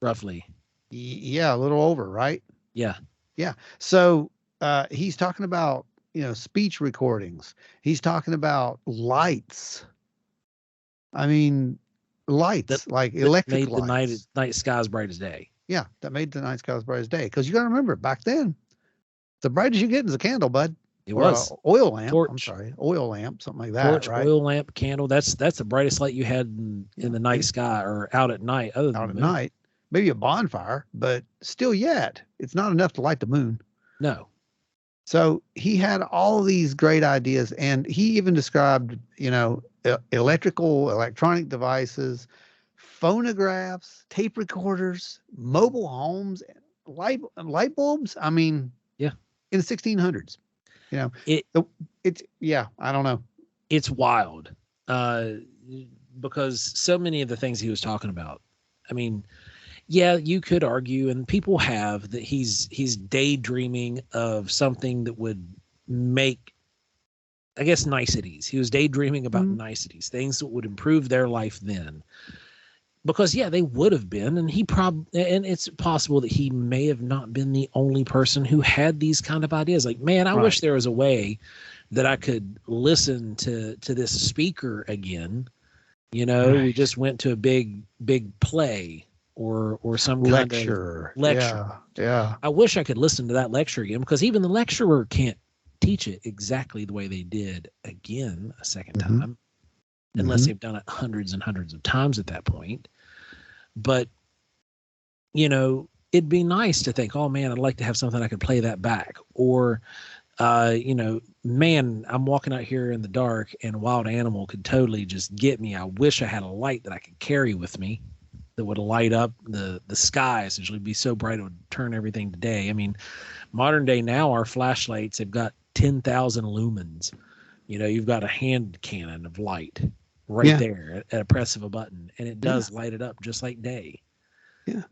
roughly. Yeah, a little over, right? Yeah. Yeah. So he's talking about, speech recordings. He's talking about lights. I mean, lights, like electric made the lights. night sky as bright as day. Yeah, that made the night sky as bright as day. Because you got to remember, back then, the brightest you get is a candle, bud. It Or was a oil lamp. torch. I'm sorry, oil lamp, something like that, Torch, right? oil lamp, candle. That's the brightest light you had in the night sky or out at night. Other than Out at the moon. night, maybe a bonfire, but still yet, it's not enough to light the moon. No. So he had all these great ideas, and he even described, electronic devices, phonographs, tape recorders, mobile homes, light bulbs. I mean, yeah, in the 1600s, I don't know. It's wild, because so many of the things he was talking about. I mean, yeah, you could argue, and people have, that he's daydreaming of something that would make, I guess, niceties. He was daydreaming about niceties, things that would improve their life then. Because they would have been, and and it's possible that he may have not been the only person who had these kind of ideas. Like, man, I wish there was a way that I could listen to this speaker again. We just went to a big play or some kind of lecture. Yeah. I wish I could listen to that lecture again, because even the lecturer can't teach it exactly the way they did again a second time, unless they've done it hundreds and hundreds of times at that point. But, it'd be nice to think, oh man, I'd like to have something I could play that back. Or, man, I'm walking out here in the dark and a wild animal could totally just get me. I wish I had a light that I could carry with me that would light up the sky, essentially be so bright it would turn everything to day. I mean, modern day now, our flashlights have got 10,000 lumens. You've got a hand cannon of light right there at a press of a button, and it does light it up just like day. Yeah.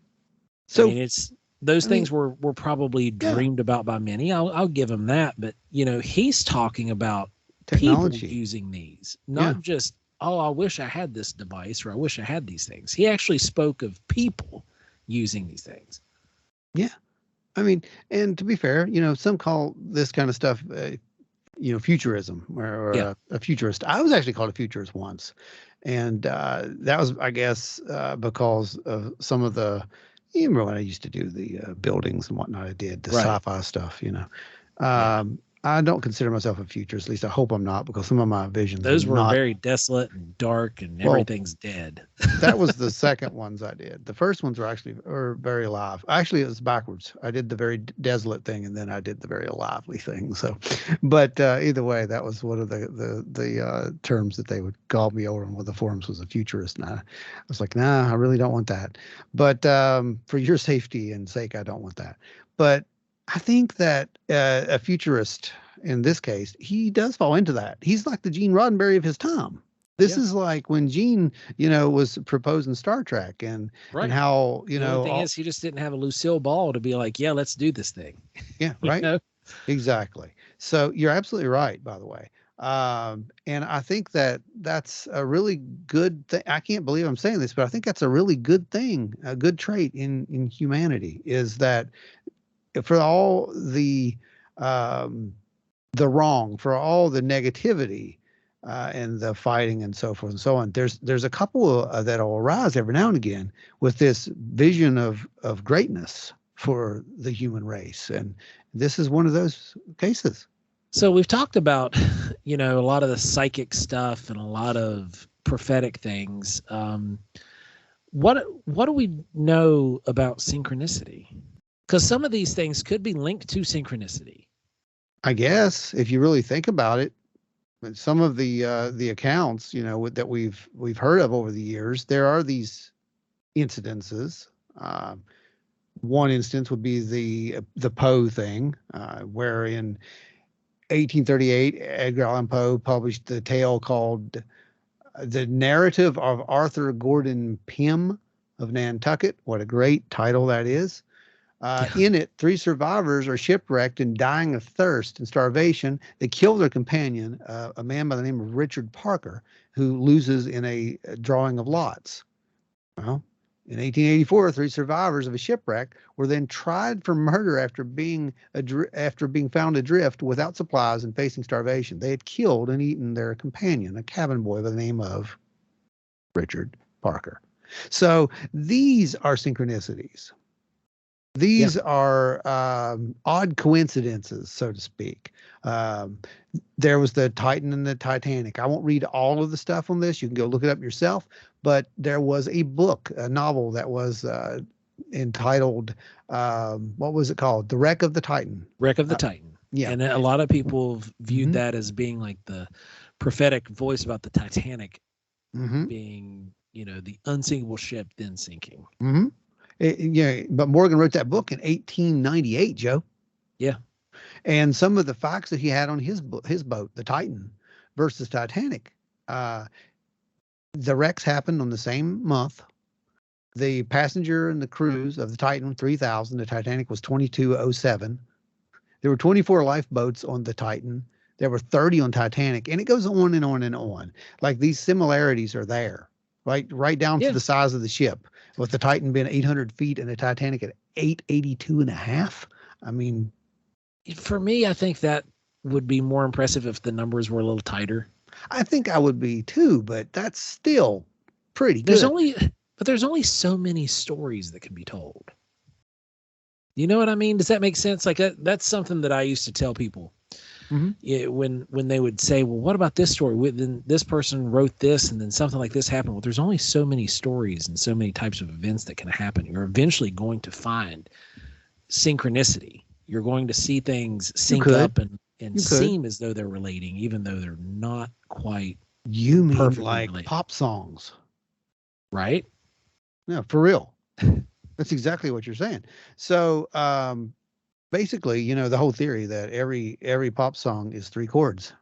So it's those things were probably dreamed about by many. I'll give him that, but he's talking about technology, people using these, not just, oh, I wish I had this device, or I wish I had these things. He actually spoke of people using these things. Yeah. I mean, and to be fair, some call this kind of stuff, futurism or a futurist. I was actually called a futurist once. And that was, I guess, because of some of the, you remember when I used to do the buildings and whatnot, I did the sci-fi stuff, I don't consider myself a futurist. At least I hope I'm not, because some of my visions. Those were very desolate and dark, and everything's dead. That was the second ones I did. The first ones were very alive. Actually, it was backwards. I did the very desolate thing, and then I did the very lively thing. So, but either way, that was one of the terms that they would call me over on one of the forums, was a futurist. And I was like, nah, I really don't want that. But for your safety and sake, I don't want that. But I think that a futurist in this case, he does fall into that. He's like the Gene Roddenberry of his time. This is like when Gene, was proposing Star Trek and how, the only thing is he just didn't have a Lucille Ball to be like, yeah, let's do this thing. Yeah, right. Exactly. So you're absolutely right, by the way. And I think that that's a really good thing. I can't believe I'm saying this, but I think that's a really good thing, a good trait in humanity, is that for all the wrong, for all the negativity, and the fighting and so forth and so on, there's a couple that'll arise every now and again with this vision of greatness for the human race, and this is one of those cases. So we've talked about, a lot of the psychic stuff and a lot of prophetic things. What do we know about synchronicity? Because some of these things could be linked to synchronicity. I guess if you really think about it, some of the accounts, that we've heard of over the years, there are these incidences. One instance would be the Poe thing, where in 1838 Edgar Allan Poe published the tale called The Narrative of Arthur Gordon Pym of Nantucket. What a great title that is. In it, 3 survivors are shipwrecked and dying of thirst and starvation. They kill their companion, a man by the name of Richard Parker, who loses in a drawing of lots. Well, in 1884, 3 survivors of a shipwreck were then tried for murder after being found adrift without supplies and facing starvation. They had killed and eaten their companion, a cabin boy by the name of Richard Parker. So these are synchronicities. These are odd coincidences, so to speak. There was the Titan and the Titanic. I won't read all of the stuff on this. You can go look it up yourself. But there was a book, a novel that was entitled, what was it called? The Wreck of the Titan. Wreck of the Titan. Yeah. And a lot of people viewed that as being like the prophetic voice about the Titanic being, the unsinkable ship then sinking. But Morgan wrote that book in 1898, Joe. Yeah. And some of the facts that he had on his boat, the Titan versus Titanic, the wrecks happened on the same month. The passenger and the cruise of the Titan, 3,000. The Titanic was 2,207. There were 24 lifeboats on the Titan. There were 30 on Titanic. And it goes on and on and on. Like, these similarities are there, right down to the size of the ship, with the Titan being 800 feet and the Titanic at 882 and a half. I mean, for me, I think that would be more impressive if the numbers were a little tighter. I think I would be too, but that's still pretty good. There's only so many stories that can be told. You know what I mean? Does that make sense? Like that's something that I used to tell people. Yeah, when they would say, well, what about this story? Then this person wrote this and then something like this happened. Well, there's only so many stories and so many types of events that can happen. You're eventually going to find synchronicity. You're going to see things sync up and seem as though they're relating, even though they're not quite. You mean like related. Pop songs, right? Yeah, for real. That's exactly what you're saying. So, basically, the whole theory that every pop song is 3 chords,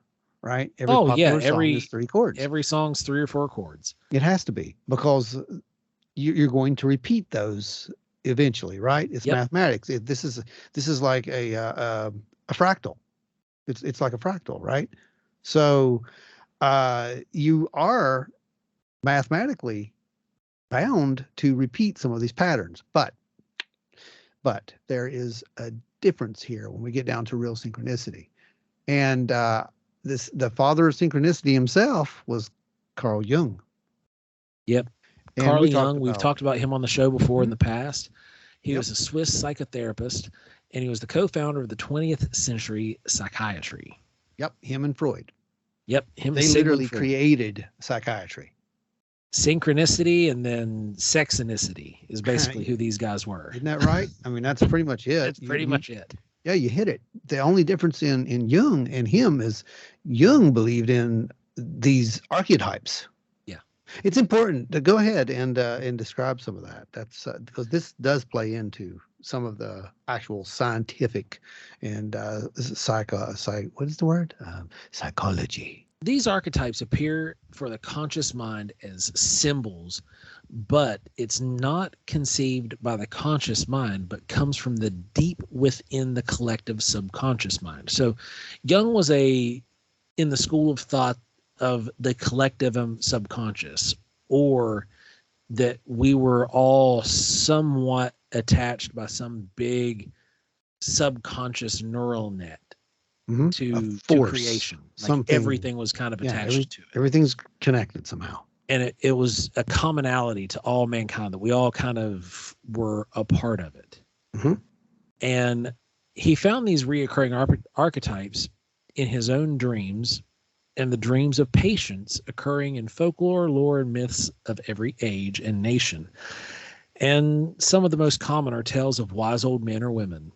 right? Every song is 3 chords. Every song's 3 or 4 chords. It has to be, because you're going to repeat those eventually, right? It's mathematics. This is like a fractal. It's like a fractal, right? So you are mathematically bound to repeat some of these patterns, but there is a difference here when we get down to real synchronicity. And the father of synchronicity himself was Carl Jung. Yep. And Carl Jung, we've talked about him on the show before in the past. He was a Swiss psychotherapist, and he was the co-founder of the 20th century psychiatry. Yep, him and Freud. Yep, they literally created psychiatry. Synchronicity and then sexonicity is basically who these guys were. Isn't that right? I mean, that's pretty much it. That's pretty much it. Yeah, you hit it. The only difference in Jung and him is Jung believed in these archetypes. Yeah. It's important to go ahead and describe some of that. That's because this does play into some of the actual scientific and what is the word? Psychology. These archetypes appear for the conscious mind as symbols, but it's not conceived by the conscious mind, but comes from the deep within the collective subconscious mind. So Jung was in the school of thought of the collective subconscious, or that we were all somewhat attached by some big subconscious neural net to creation. Like everything was kind of attached to it. Everything's connected somehow. And it was a commonality to all mankind, that we all kind of were a part of it. And he found these reoccurring archetypes in his own dreams and the dreams of patients occurring in folklore, lore, and myths of every age and nation. And some of the most common are tales of wise old men or women,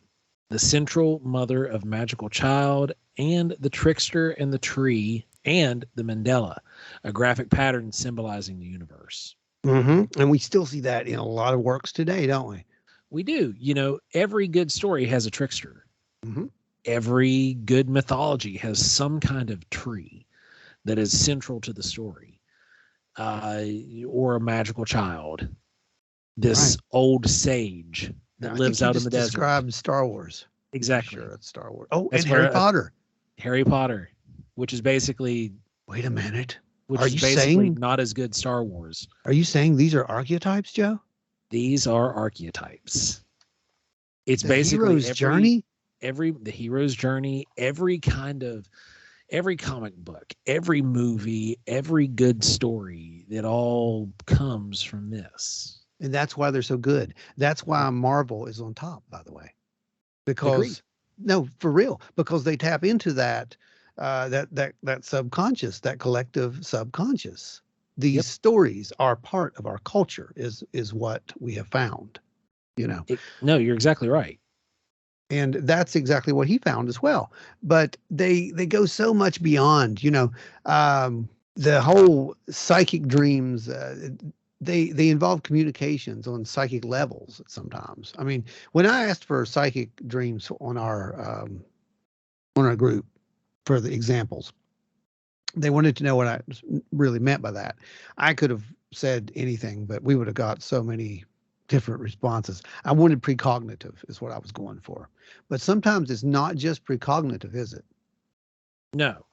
the central mother of magical child, and the trickster and the tree, and the Mandela, a graphic pattern symbolizing the universe. And we still see that in a lot of works today, don't we? We do. Every good story has a trickster. Every good mythology has some kind of tree that is central to the story, or a magical child. This old sage that lives out in the desert. Described Star Wars. Exactly. Sure, it's Star Wars. Oh, and Harry Potter. Harry Potter, which is basically. Wait a minute. Which is basically not as good Star Wars. Are you saying these are archetypes, Joe? These are archetypes. It's the basically hero's journey. The hero's journey. Every comic book, every movie, every good story. It all comes from this. And that's why they're so good. That's why Marvel is on top, by the way. Because no, for real, because they tap into that subconscious, that collective subconscious. These stories are part of our culture, is what we have found. No, you're exactly right. And that's exactly what he found as well. But they go so much beyond, the whole psychic dreams. They involve communications on psychic levels sometimes. I mean, when I asked for psychic dreams on our group for the examples, they wanted to know what I really meant by that. I could have said anything, but we would have got so many different responses. I wanted precognitive is what I was going for. But sometimes it's not just precognitive, is it? No.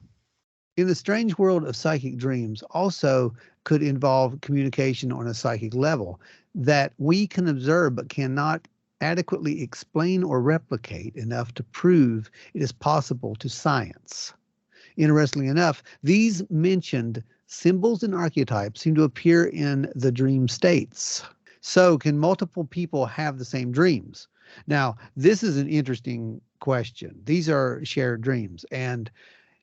In the strange world of psychic dreams also could involve communication on a psychic level that we can observe but cannot adequately explain or replicate enough to prove it is possible to science. Interestingly enough, these mentioned symbols and archetypes seem to appear in the dream states. So can multiple people have the same dreams? Now, this is an interesting question. These are shared dreams, and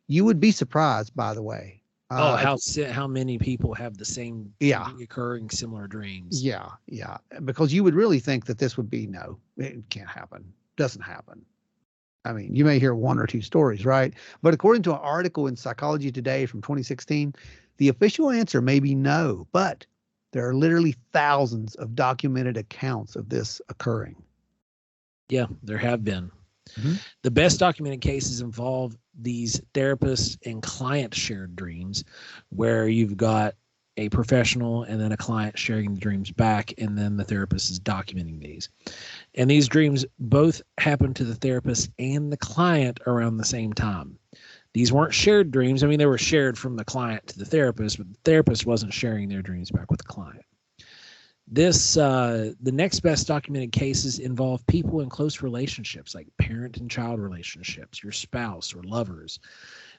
you would be surprised, by the way. How many people have the same recurring similar dreams? Yeah. Because you would really think that this would be no, it can't happen. Doesn't happen. I mean, you may hear one or two stories, right? But according to an article in Psychology Today from 2016, the official answer may be no, but there are literally thousands of documented accounts of this occurring. Yeah, there have been. The best documented cases involve these therapist and client shared dreams, where you've got a professional and then a client sharing the dreams back, and then the therapist is documenting these. And these dreams both happen to the therapist and the client around the same time. These weren't shared dreams. I mean, they were shared from the client to the therapist, but the therapist wasn't sharing their dreams back with the client. The next best documented cases involve people in close relationships, like parent and child relationships, your spouse or lovers.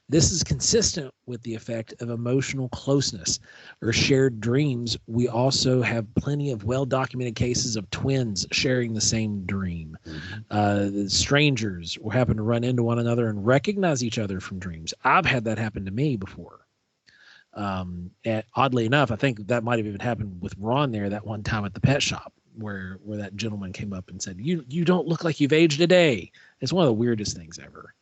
This is consistent with the effect of emotional closeness or shared dreams. We also have plenty of well-documented cases of twins sharing the same dream. Strangers will happen to run into one another and recognize each other from dreams. I've had that happen to me before. And oddly enough, I think that might have even happened with Ron there that one time at the pet shop where that gentleman came up and said, you don't look like you've aged a day. It's one of the weirdest things ever.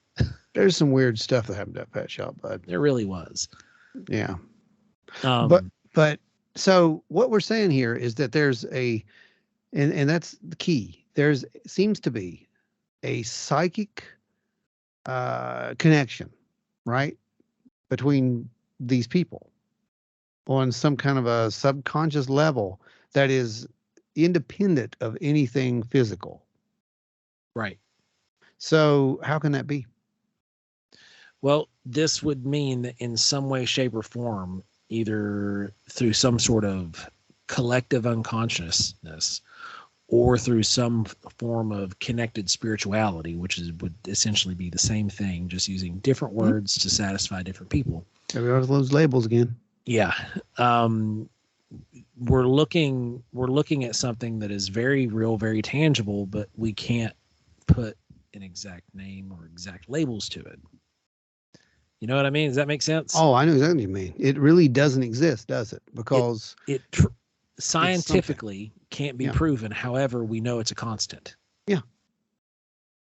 There's some weird stuff that happened at pet shop, bud. There really was. Yeah. But so what we're saying here is that there's and that's the key. there's seems to be a psychic connection, right, between these people on some kind of a subconscious level that is independent of anything physical. Right. So how can that be? Well, this would mean that in some way, shape, or form, either through some sort of collective unconsciousness or through some form of connected spirituality, which would essentially be the same thing, just using different words to satisfy different people. There's those labels again. Yeah. We're looking at something that is very real, very tangible, but we can't put an exact name or exact labels to it. You know what I mean? Does that make sense? Oh, I know exactly what you mean. It really doesn't exist, does it? Because scientifically can't be proven. However, we know it's a constant. Yeah.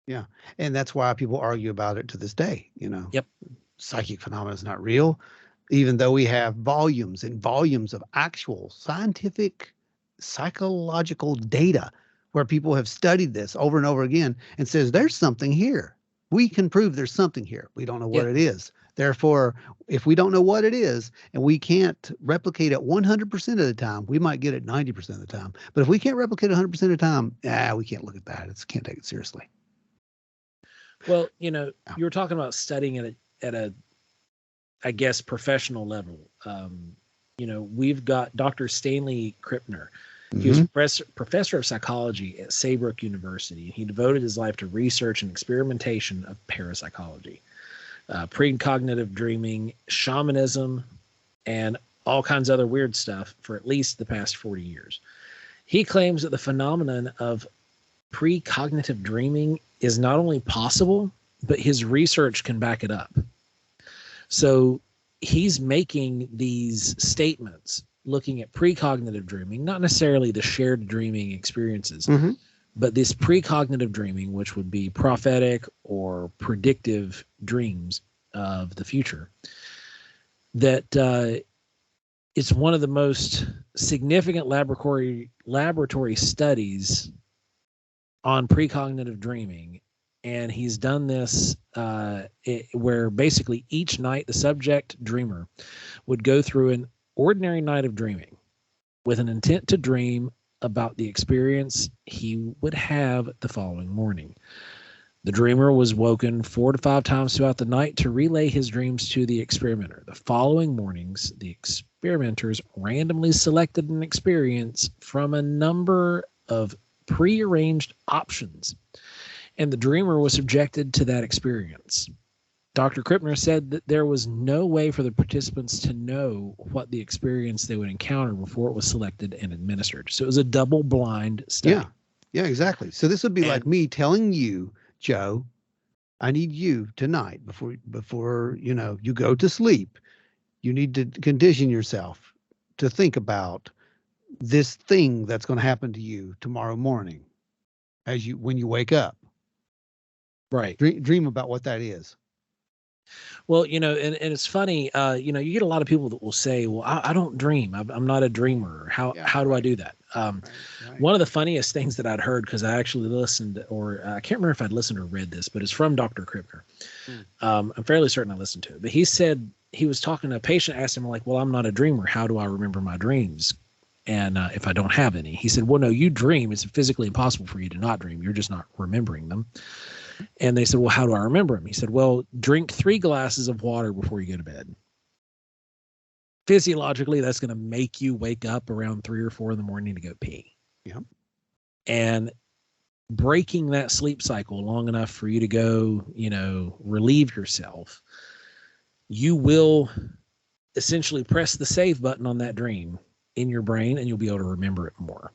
Yeah. And that's why people argue about it to this day. Yep. Psychic phenomena is not real, even though we have volumes and volumes of actual scientific psychological data where people have studied this over and over again and says there's something here. We can prove there's something here. We don't know what it is. Therefore, if we don't know what it is and we can't replicate it 100% of the time, we might get it 90% of the time. But if we can't replicate 100% of the time, we can't look at that. Can't take it seriously. Well, you were talking about studying at a, I guess, professional level. We've got Dr. Stanley Krippner. He was professor of psychology at Saybrook University. He devoted his life to research and experimentation of parapsychology, precognitive dreaming, shamanism, and all kinds of other weird stuff for at least the past 40 years. He claims that the phenomenon of precognitive dreaming is not only possible, but his research can back it up. So he's making these statements looking at precognitive dreaming, not necessarily the shared dreaming experiences, but this precognitive dreaming, which would be prophetic or predictive dreams of the future, that it's one of the most significant laboratory studies on precognitive dreaming. And he's done this where basically each night the subject dreamer would go through an ordinary night of dreaming with an intent to dream about the experience he would have the following morning. The dreamer was woken 4 to 5 times throughout the night to relay his dreams to the experimenter. The following mornings, the experimenters randomly selected an experience from a number of prearranged options, and the dreamer was subjected to that experience. Dr. Krippner said that there was no way for the participants to know what the experience they would encounter before it was selected and administered. So it was a double-blind study. Yeah, exactly. So this would be like me telling you, Joe, I need you tonight before you go to sleep. You need to condition yourself to think about this thing that's going to happen to you tomorrow morning when you wake up. Right. Dream about what that is. Well, and it's funny, you get a lot of people that will say, well, I don't dream. I'm not a dreamer. How do I do that? One of the funniest things that I'd heard, because I actually listened, or I can't remember if I'd listened or read this, but it's from Dr. Krippner. I'm fairly certain I listened to it. But he said, he was talking to a patient, asked him, like, well, I'm not a dreamer. How do I remember my dreams? And if I don't have any, he said, well, no, you dream. It's physically impossible for you to not dream. You're just not remembering them. And they said, well, how do I remember them? He said, well, drink 3 glasses of water before you go to bed. Physiologically, that's going to make you wake up around 3 or 4 in the morning to go pee. Yep. And breaking that sleep cycle long enough for you to go, relieve yourself, you will essentially press the save button on that dream in your brain, and you'll be able to remember it more.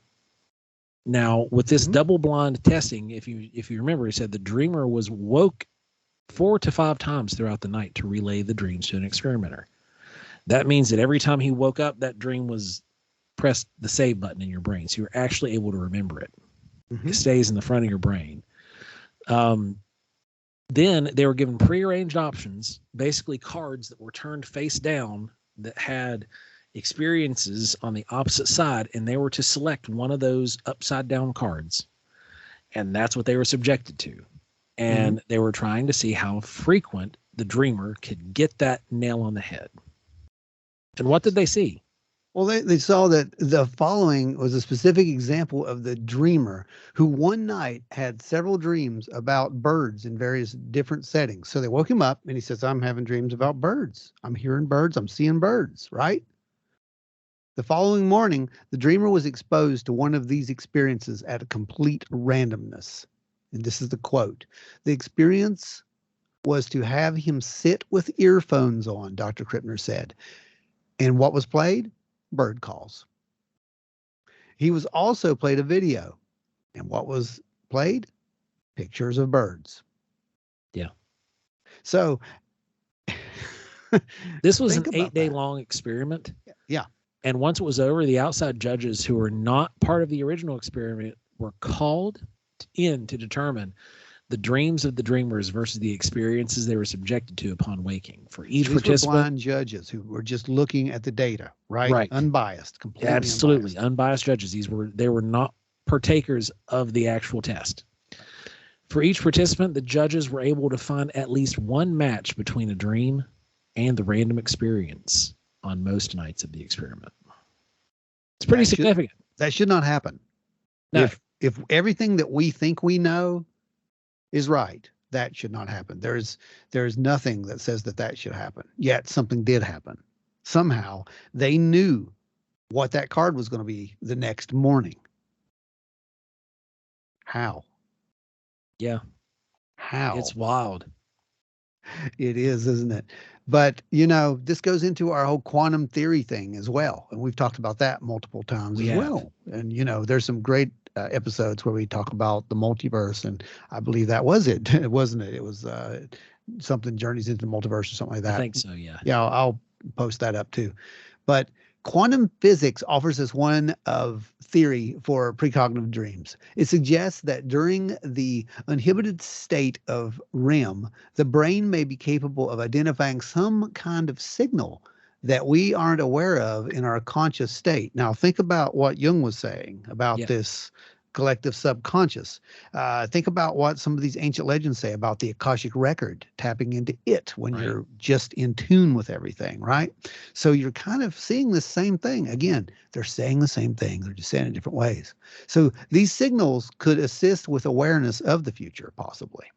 Now, with this double-blind testing, if you remember, he said the dreamer was woke 4 to 5 times throughout the night to relay the dreams to an experimenter. That means that every time he woke up, that dream was pressed the save button in your brain, so you're actually able to remember it. It stays in the front of your brain. Then they were given prearranged options, basically cards that were turned face down that had experiences on the opposite side, and they were to select one of those upside down cards. And that's what they were subjected to. And they were trying to see how frequent the dreamer could get that nail on the head. And what did they see? Well, they saw that the following was a specific example of the dreamer who one night had several dreams about birds in various different settings. So they woke him up and he says, I'm having dreams about birds. I'm hearing birds. I'm seeing birds, right? The following morning, the dreamer was exposed to one of these experiences at a complete randomness. And this is the quote. The experience was to have him sit with earphones on, Dr. Krippner said. And what was played? Bird calls. He was also played a video. And what was played? Pictures of birds. Yeah. So this was an 8-day long experiment. Yeah. And once it was over, the outside judges who were not part of the original experiment were called in to determine the dreams of the dreamers versus the experiences they were subjected to upon waking. For each participant, were blind judges who were just looking at the data, right? Right. Unbiased, completely absolutely unbiased judges. They were not partakers of the actual test. For each participant, the judges were able to find at least one match between a dream and the random experience on most nights of the experiment. It's pretty significant. That should not happen. No. If everything that we think we know is right, that should not happen. There's nothing that says that should happen. Yet something did happen. Somehow they knew what that card was going to be the next morning. How? Yeah. How? It's wild. It is, isn't it? But, this goes into our whole quantum theory thing as well. And we've talked about that multiple times as well. And, there's some great episodes where we talk about the multiverse. And I believe that was it, wasn't it? It was something Journeys into the Multiverse or something like that. I think so, yeah. Yeah, I'll post that up too. But quantum physics offers us one of theory for precognitive dreams. It suggests that during the uninhibited state of REM, the brain may be capable of identifying some kind of signal that we aren't aware of in our conscious state. Now, think about what Jung was saying about this collective subconscious. Think about what some of these ancient legends say about the Akashic record, tapping into it when you're just in tune with everything, right? So you're kind of seeing the same thing. Again, they're saying the same thing. They're just saying it in different ways. So these signals could assist with awareness of the future, possibly.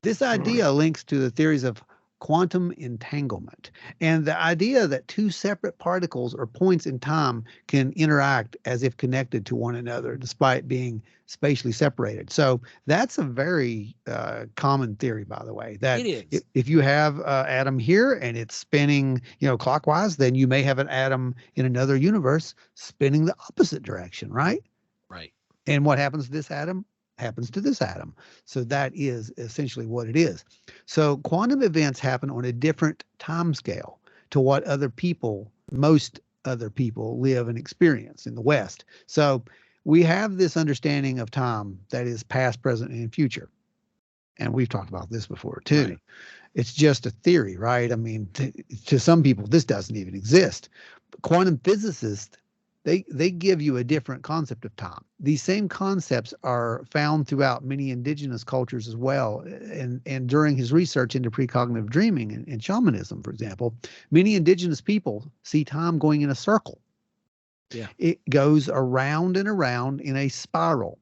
This idea links to the theories of quantum entanglement and the idea that two separate particles or points in time can interact as if connected to one another despite being spatially separated. So that's a very common theory, by the way, that if you have atom here and it's spinning, clockwise, then you may have an atom in another universe spinning the opposite direction, right? Right. And what happens to this atom happens to this atom. So that is essentially what it is. So quantum events happen on a different time scale to what most other people live and experience in the West. So we have this understanding of time that is past, present, and future. And we've talked about this before too. Right. It's just a theory, right? I mean, to some people, this doesn't even exist. But quantum physicists, they give you a different concept of time. These same concepts are found throughout many indigenous cultures as well. And during his research into precognitive dreaming and shamanism, for example, many indigenous people see time going in a circle. Yeah. It goes around and around in a spiral.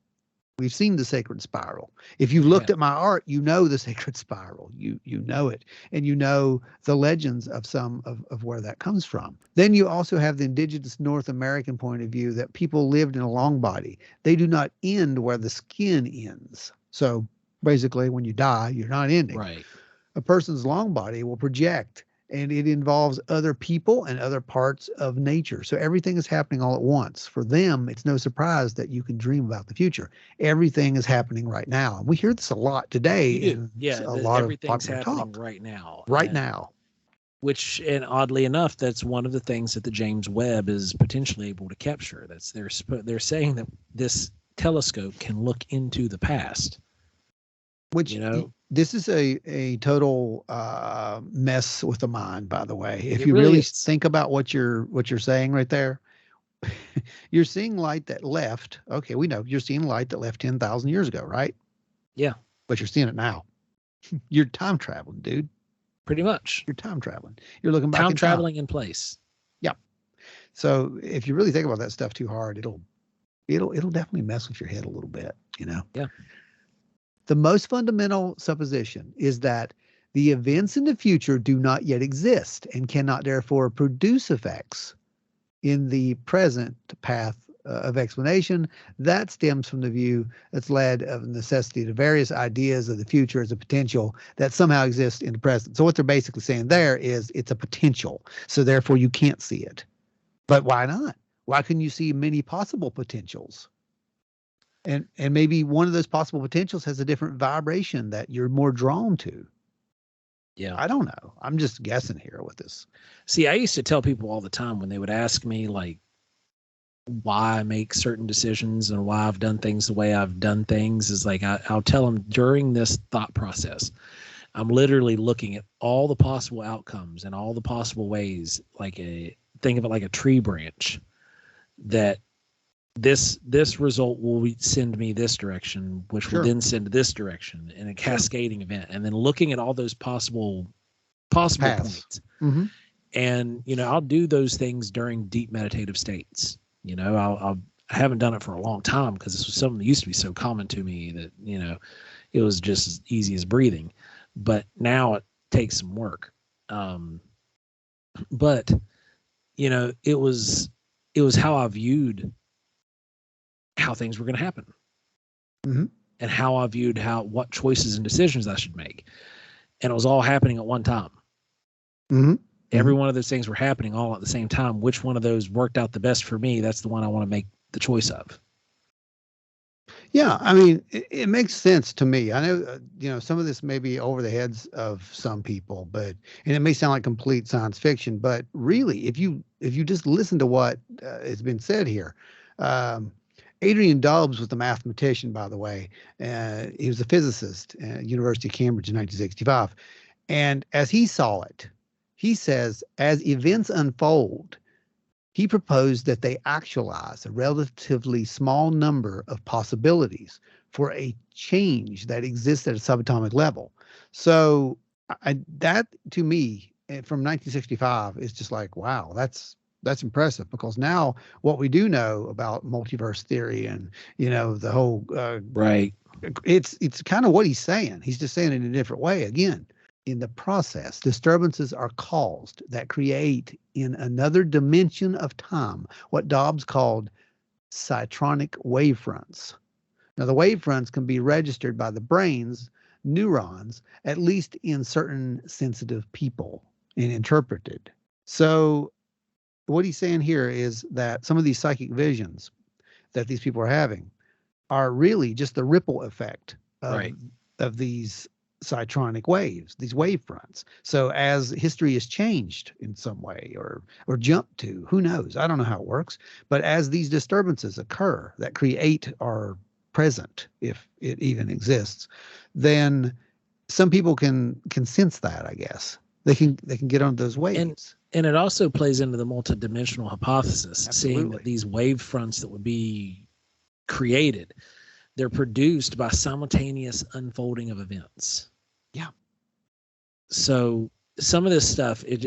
We've seen the sacred spiral. If you looked at my art, you know the sacred spiral. You know it. And you know the legends of some of where that comes from. Then you also have the indigenous North American point of view that people lived in a long body. They do not end where the skin ends. So basically, when you die, you're not ending. Right. A person's long body will project, and it involves other people and other parts of nature. So everything is happening all at once. For them, it's no surprise that you can dream about the future. Everything is happening right now. And we hear this a lot today. A lot everything's of happening talk. Right now. Right now. Which, and oddly enough, that's one of the things that the James Webb is potentially able to capture. They're saying that this telescope can look into the past. Which, this is a total mess with the mind, by the way. If you really think about what you're saying right there, you're seeing light that left. Okay, we know you're seeing light that left 10,000 years ago, right? Yeah, But you're seeing it now. You're time traveling, dude. pretty much. You're time traveling. You're looking back Time in traveling in place. Yeah. So if you really think about that stuff too hard, it'll definitely mess with your head a little bit, you know? Yeah. The most fundamental supposition is that the events in the future do not yet exist and cannot therefore produce effects in the present path of explanation. That stems from the view that's led of necessity to various ideas of the future as a potential that somehow exists in the present. So what they're basically saying there is it's a potential. So therefore you can't see it. But why not? Why couldn't you see many possible potentials? And maybe one of those possible potentials has a different vibration that you're more drawn to. Yeah. I don't know. I'm just guessing here with this. See, I used to tell people all the time when they would ask me like why I make certain decisions and why I've done things the way I've done things, is like I'll tell them during this thought process, I'm literally looking at all the possible outcomes and all the possible ways, think of it like a tree branch, that this result will send me this direction, which will then send this direction in a cascading event, and then looking at all those possible Paths. points. Mm-hmm. And I'll do those things during deep meditative states. I haven't done it for a long time because this was something that used to be so common to me that it was just as easy as breathing, but now it takes some work. But it was how I viewed how things were going to happen, and how I viewed what choices and decisions I should make. And it was all happening at one time. Every one of those things were happening all at the same time. Which one of those worked out the best for me? That's the one I want to make the choice of. Yeah, I mean, it makes sense to me. I know, some of this may be over the heads of some people, and it may sound like complete science fiction, but really, if you just listen to what has been said here, Adrian Dobbs was a mathematician, by the way. He was a physicist at University of Cambridge in 1965. And as he saw it, he says, as events unfold, he proposed that they actualize a relatively small number of possibilities for a change that exists at a subatomic level. So that, to me, from 1965, is just like, wow, that's impressive, because now what we do know about multiverse theory and the whole Right, it's kind of what he's saying. He's just saying it in a different way. Again, in the process, disturbances are caused that create in another dimension of time what Dobbs called cytronic wavefronts. Now, the wavefronts can be registered by the brain's neurons, at least in certain sensitive people, and interpreted. So what he's saying here is that some of these psychic visions that these people are having are really just the ripple effect of these cytronic waves, these wave fronts. So as history is changed in some way or jumped to, who knows? I don't know how it works. But as these disturbances occur that create our present, if it even exists, then some people can sense that, I guess. They can get on those waves. And it also plays into the multidimensional hypothesis, Absolutely. seeing that these wave fronts that would be created, they're produced by simultaneous unfolding of events. Yeah. So some of this stuff, it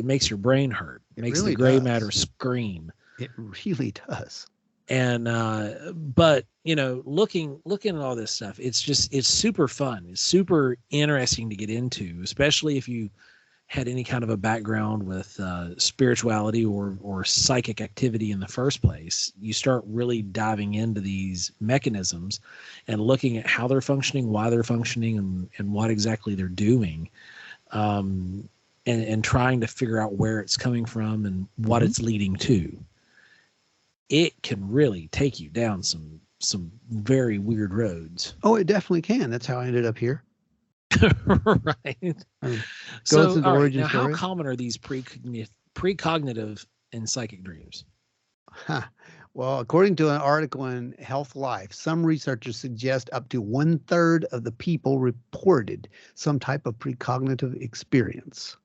makes your brain hurt. It makes really the gray does. matter scream. It really does. And but looking at all this stuff, it's super fun. It's super interesting to get into, especially if you had any kind of a background with spirituality or psychic activity in the first place. You start really diving into these mechanisms and looking at how they're functioning, why they're functioning, and what exactly they're doing, and trying to figure out where it's coming from and what it's leading to. It can really take you down some very weird roads. Oh, it definitely can. That's how I ended up here. Right. So, the origin now, story. how common are these precognitive and psychic dreams? Well, according to an article in Health Life, some researchers suggest up to 1/3 of the people reported some type of precognitive experience,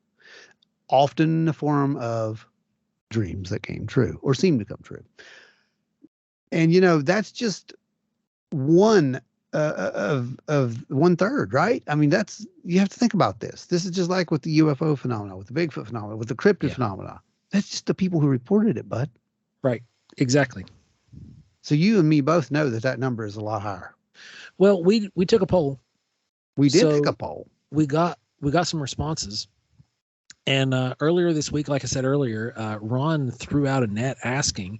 often in the form of dreams that came true or seemed to come true. And, that's just one of 1/3, right? I mean, you have to think about this. This is just like with the UFO phenomena, with the Bigfoot phenomena, with the cryptid phenomena. That's just the people who reported it, bud. Right. Exactly. So you and me both know that number is a lot higher. Well, we took a poll. We did take a poll. We got some responses. And earlier this week, like I said earlier, Ron threw out a net asking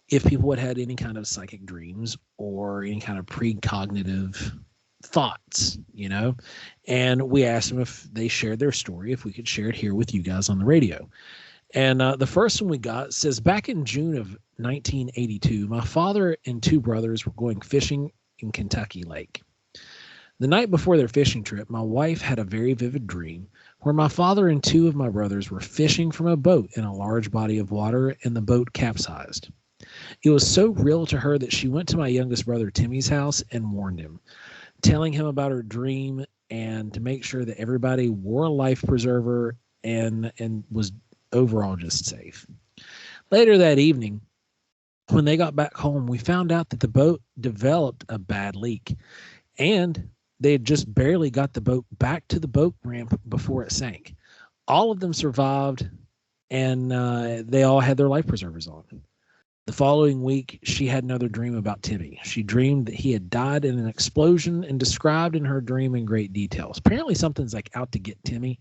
if people had any kind of psychic dreams or any kind of precognitive thoughts, and we asked them if they shared their story, if we could share it here with you guys on the radio. And the first one we got says, back in June of 1982, my father and 2 brothers were going fishing in Kentucky Lake. The night before their fishing trip, my wife had a very vivid dream where my father and 2 of my brothers were fishing from a boat in a large body of water, and the boat capsized. It was so real to her that she went to my youngest brother Timmy's house and warned him, telling him about her dream and to make sure that everybody wore a life preserver and was overall just safe. Later that evening, when they got back home, we found out that the boat developed a bad leak, and they had just barely got the boat back to the boat ramp before it sank. All of them survived, and they all had their life preservers on. The following week, she had another dream about Timmy. She dreamed that he had died in an explosion and described in her dream in great details. Apparently something's like out to get Timmy,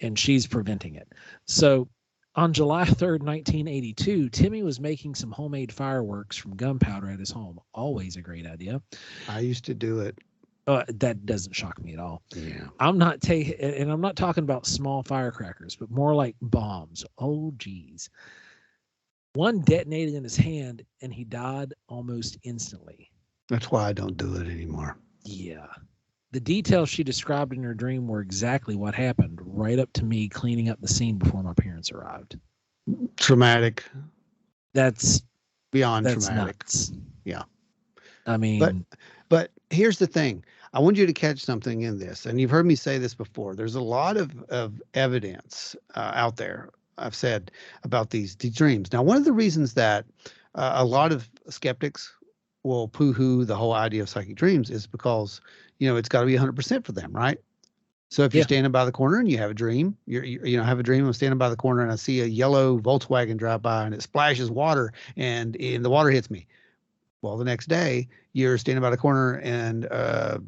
and she's preventing it. So on July 3rd, 1982, Timmy was making some homemade fireworks from gunpowder at his home. Always a great idea. I used to do it. That doesn't shock me at all. Yeah. I'm not talking about small firecrackers, but more like bombs. Oh, geez. One detonated in his hand, and he died almost instantly. That's why I don't do it anymore. Yeah. The details she described in her dream were exactly what happened, right up to me cleaning up the scene before my parents arrived. Traumatic. That's beyond traumatic. Nuts. Yeah. I mean, but here's the thing. I want you to catch something in this, and you've heard me say this before. There's a lot of evidence out there, I've said, about these dreams. Now, one of the reasons that a lot of skeptics will poo-hoo the whole idea of psychic dreams is because, it's got to be 100% for them, right? So if you're standing by the corner and you have a dream, have a dream, I'm standing by the corner and I see a yellow Volkswagen drive by and it splashes water and the water hits me. Well, the next day you're standing by the corner and, a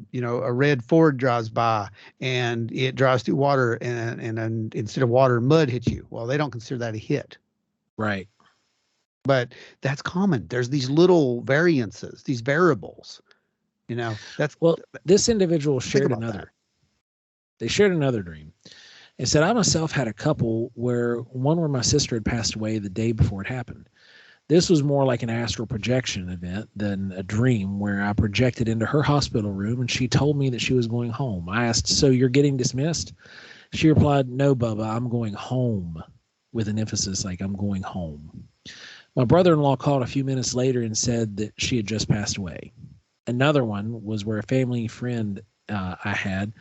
red Ford drives by and it drives through water and instead of water, mud hits you. Well, they don't consider that a hit. Right. But that's common. There's these little variances, these variables, this individual shared another. They shared another dream. They said, I myself had a couple where my sister had passed away the day before it happened. This was more like an astral projection event than a dream where I projected into her hospital room and she told me that she was going home. I asked, so you're getting dismissed? She replied, no, Bubba, I'm going home, with an emphasis like I'm going home. My brother-in-law called a few minutes later and said that she had just passed away. Another one was where a family friend I had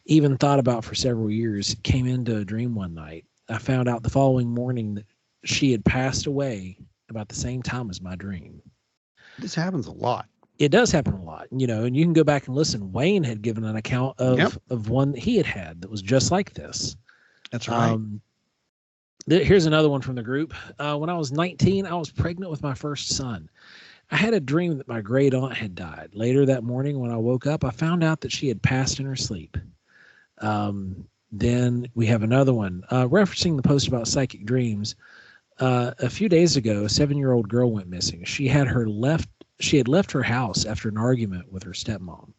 even thought about for several years came into a dream one night. I found out the following morning that she had passed away about the same time as my dream. This happens a lot. It does happen a lot, and you can go back and listen. Wayne had given an account of one that he had that was just like this. That's right. Here's another one from the group. When I was 19, I was pregnant with my first son. I had a dream that my great aunt had died. Later that morning when I woke up, I found out that she had passed in her sleep. Then we have another one referencing the post about psychic dreams. A few days ago, a 7-year-old girl went missing. She had left her house after an argument with her stepmom.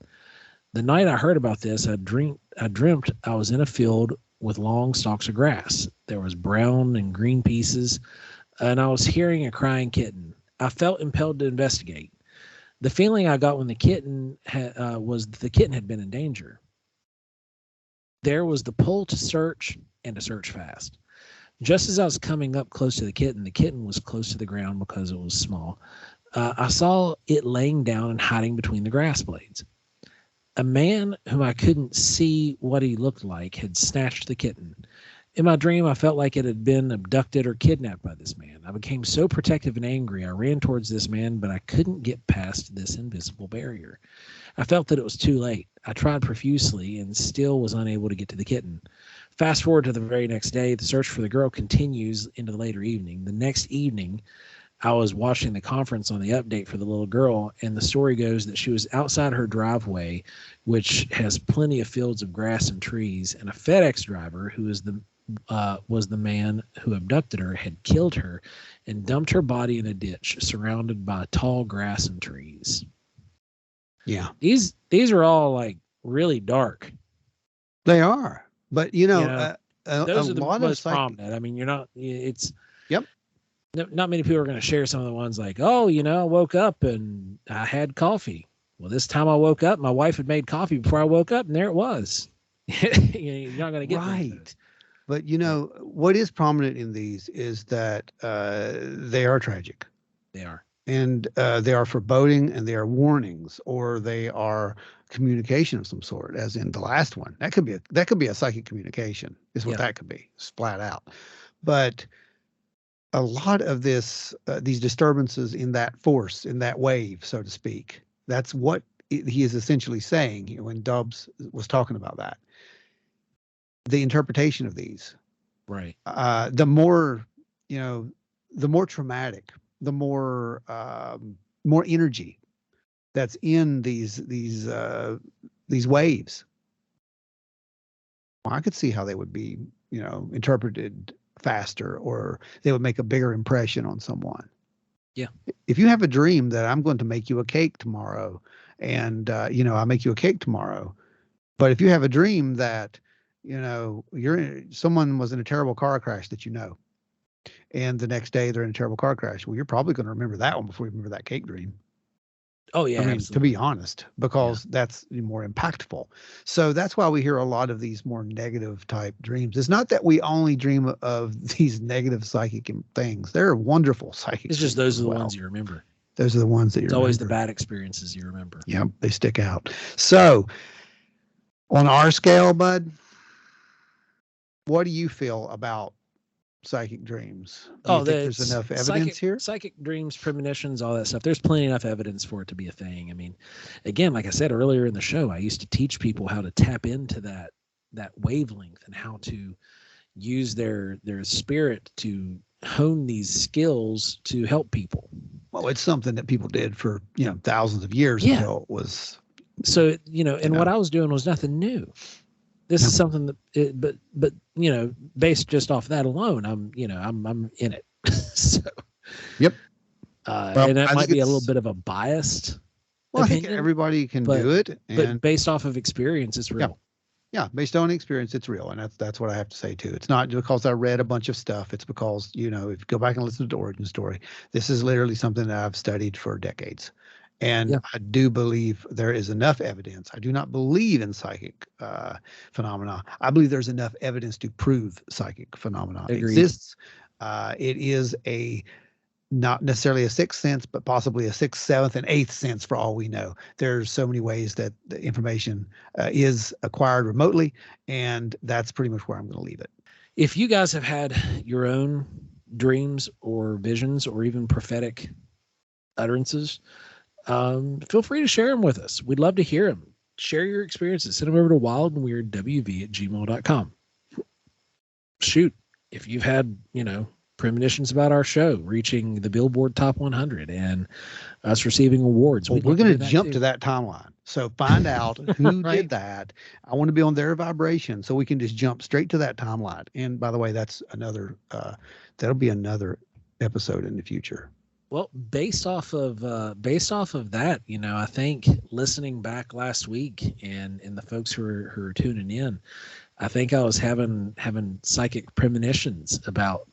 The night I heard about this, I dreamt I was in a field with long stalks of grass. There was brown and green pieces, and I was hearing a crying kitten. I felt impelled to investigate. The feeling I got when the kitten was the kitten had been in danger. There was the pull to search and to search fast. Just as I was coming up close to the kitten was close to the ground because it was small. I saw it laying down and hiding between the grass blades. A man whom I couldn't see what he looked like had snatched the kitten, In my dream, I felt like it had been abducted or kidnapped by this man. I became so protective and angry. I ran towards this man, but I couldn't get past this invisible barrier. I felt that it was too late. I tried profusely and still was unable to get to the kitten. Fast forward to the very next day, the search for the girl continues into the later evening. The next evening, I was watching the conference on the update for the little girl, and the story goes that she was outside her driveway, which has plenty of fields of grass and trees, and a FedEx driver, who was the man who abducted her, had killed her and dumped her body in a ditch surrounded by tall grass and trees. Yeah. These are all like really dark. They are. But, Those are the lot most of prominent. I mean, Yep. Not many people are going to share some of the ones like, oh, I woke up and I had coffee. Well, this time I woke up, my wife had made coffee before I woke up, and there it was. You're not going to get right. But, what is prominent in these is that they are tragic. They are. And they are foreboding, and they are warnings, or they are communication of some sort, as in the last one. That could be a psychic communication, is what that could be, splat out. But a lot of these disturbances in that force, in that wave, so to speak, that's what he is essentially saying when Dubs was talking about that. The interpretation of these, right? The more traumatic, the more energy that's in these waves. Well, I could see how they would be, interpreted faster, or they would make a bigger impression on someone. Yeah. If you have a dream that I'm going to make you a cake tomorrow, and I make you a cake tomorrow, but if you have a dream that someone was in a terrible car crash that and the next day they're in a terrible car crash, well, you're probably going to remember that one before you remember that cake dream. Oh yeah, I mean, absolutely. to be honest, because that's more impactful. So that's why we hear a lot of these more negative type dreams. It's not that we only dream of these negative psychic things. They're wonderful psychic. It's just those are the ones you remember. Those are the ones that you remember. It's always the bad experiences you remember. Yep, they stick out. So on our scale, bud, what do you feel about psychic dreams? Do you think there's enough evidence here? Psychic dreams, premonitions, all that stuff. There's plenty enough evidence for it to be a thing. I mean, again, like I said earlier in the show, I used to teach people how to tap into that wavelength and how to use their spirit to hone these skills to help people. Well, it's something that people did for thousands of years until it was. So what I was doing was nothing new. This is something that, but based just off that alone, I'm in it. So, yep. And that might be a little bit of a biased. Well, opinion, I think everybody can do it, but based off of experience, it's real. Yeah, based on experience, it's real, and that's what I have to say too. It's not because I read a bunch of stuff. It's because if you go back and listen to the origin story, this is literally something that I've studied for decades. And I do believe there is enough evidence. I do not believe in psychic phenomena. I believe there's enough evidence to prove psychic phenomena exists. It is not necessarily a sixth sense, but possibly a sixth, seventh, and eighth sense for all we know. There's so many ways that the information is acquired remotely, and that's pretty much where I'm going to leave it. If you guys have had your own dreams or visions or even prophetic utterances, feel free to share them with us. We'd love to hear them. Share your experiences. Send them over to wildandweirdwv@gmail.com. Shoot, if you've had, premonitions about our show reaching the Billboard Top 100 and us receiving awards. Well, we're going to jump to that timeline. So find out who did that. I want to be on their vibration so we can just jump straight to that timeline. And by the way, that's another, that'll be another episode in the future. Well, based off of that, I think listening back last week and the folks who are tuning in, I think I was having psychic premonitions about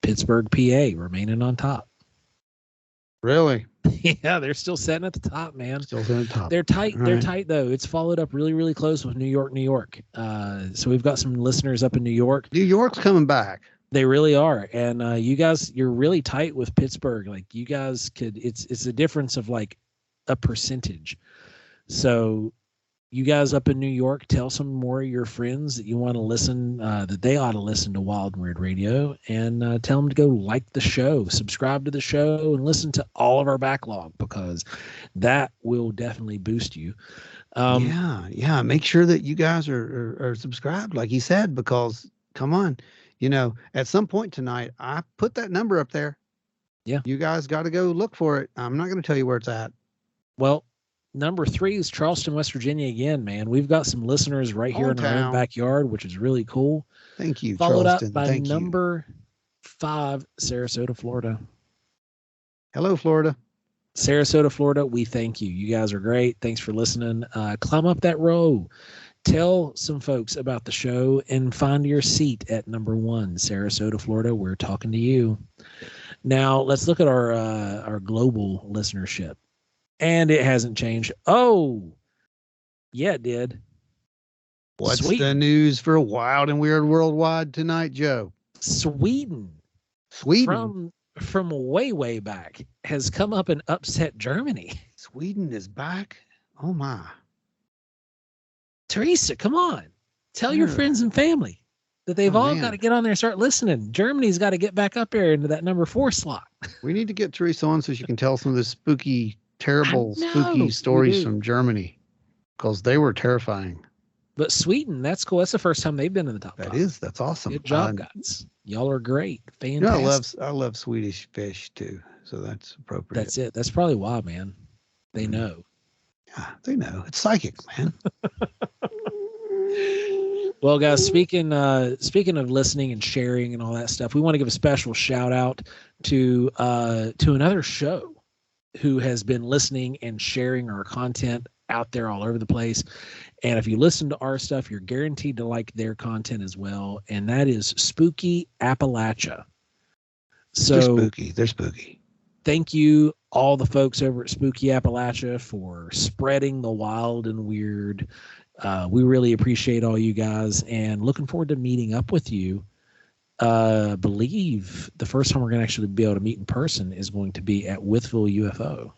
Pittsburgh, PA remaining on top. Really? Yeah, they're still sitting at the top, man. Still sitting at the top. They're tight. All they're tight though. It's followed up really, really close with New York. So we've got some listeners up in New York. New York's coming back. They really are. And you guys, you're really tight with Pittsburgh. Like you guys it's a difference of like a percentage. So you guys up in New York, tell some more of your friends that you want to listen, that they ought to listen to Wild and Weird Radio, and tell them to go like the show, subscribe to the show, and listen to all of our backlog, because that will definitely boost you. Yeah. Make sure that you guys are subscribed, like he said, because come on, at some point tonight, I put that number up there. Yeah. You guys got to go look for it. I'm not going to tell you where it's at. Well, number 3 is Charleston, West Virginia again, man. We've got some listeners right here in our own backyard, which is really cool. Thank you, Followed Charleston. up by number 5, Sarasota, Florida. Hello, Florida. Sarasota, Florida, we thank you. You guys are great. Thanks for listening. Climb up that row. Tell some folks about the show and find your seat at number 1, Sarasota, Florida. We're talking to you. Now, let's look at our global listenership. And it hasn't changed. Oh, yeah, it did. What's the news for Wild and Weird Worldwide tonight, Joe? Sweden. From way, way back has come up and upset Germany. Sweden is back? Oh, my. Teresa, come on. Tell your friends and family that they've all got to get on there and start listening. Germany's got to get back up there into that number 4 slot. We need to get Teresa on so she can tell some of the spooky stories from Germany, because they were terrifying. But Sweden, that's cool. That's the first time they've been in the top 5. That's awesome. Good job, guys. Y'all are great. Fantastic. I love Swedish fish too, so that's appropriate. That's it. That's probably why, man. They know. Yeah, they know. It's psychic, man. Well, guys, speaking of listening and sharing and all that stuff, we want to give a special shout out to another show who has been listening and sharing our content out there all over the place. And if you listen to our stuff, you're guaranteed to like their content as well. And that is Spooky Appalachia. So They're spooky. Thank you, all the folks over at Spooky Appalachia, for spreading the wild and weird. We really appreciate all you guys, and looking forward to meeting up with you. Believe the first time we're going to actually be able to meet in person is going to be at Withville UFO.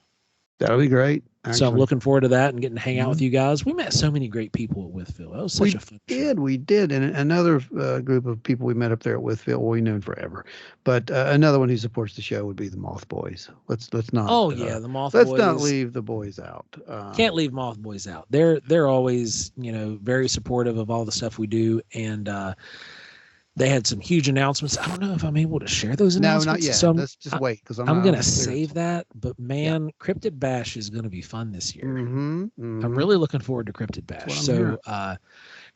That'll be great. Actually. So I'm looking forward to that and getting to hang out with you guys. We met so many great people at Withville. That was such a fun show. We did. And another group of people we met up there at Withville, we've known forever. But another one who supports the show would be the Moth Boys. Let's not. Oh, yeah, the Moth Boys. Let's not leave the boys out. Can't leave Moth Boys out. They're always, very supportive of all the stuff we do. And they had some huge announcements. I don't know if I'm able to share those announcements. No, not yet. So Let's just wait, because I'm going to save that. But man, Cryptid Bash is going to be fun this year. I'm really looking forward to Cryptid Bash. So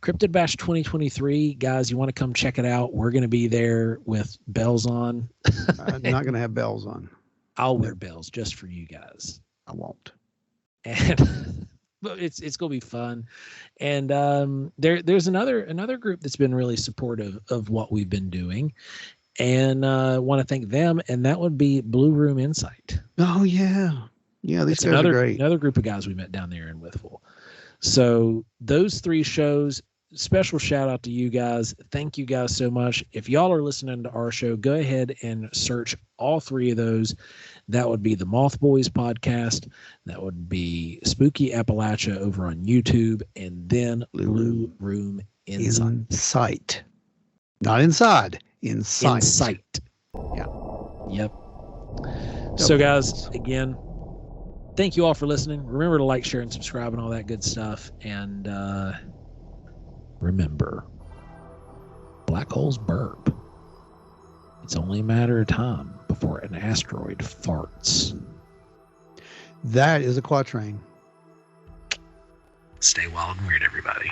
Cryptid Bash 2023, guys, you want to come check it out? We're going to be there with bells on. I'm not going to have bells on. I'll wear bells just for you guys. I won't. And but it's going to be fun. And there's another group that's been really supportive of what we've been doing, and want to thank them, and that would be Blue Room Insight. Oh yeah, these guys are great. Another group of guys we met down there in Withville. So those 3 shows, special shout out to you guys. Thank you guys so much. If y'all are listening to our show, go ahead and search all 3 of those. That would be the Moth Boys podcast. That would be Spooky Appalachia over on YouTube, and then Blue Room Insight. Not inside. Insight. Yeah. Yep. So guys, again, thank you all for listening. Remember to like, share, and subscribe and all that good stuff. And remember, black holes burp. It's only a matter of time before an asteroid farts. That is a quatrain. Stay wild and weird, everybody.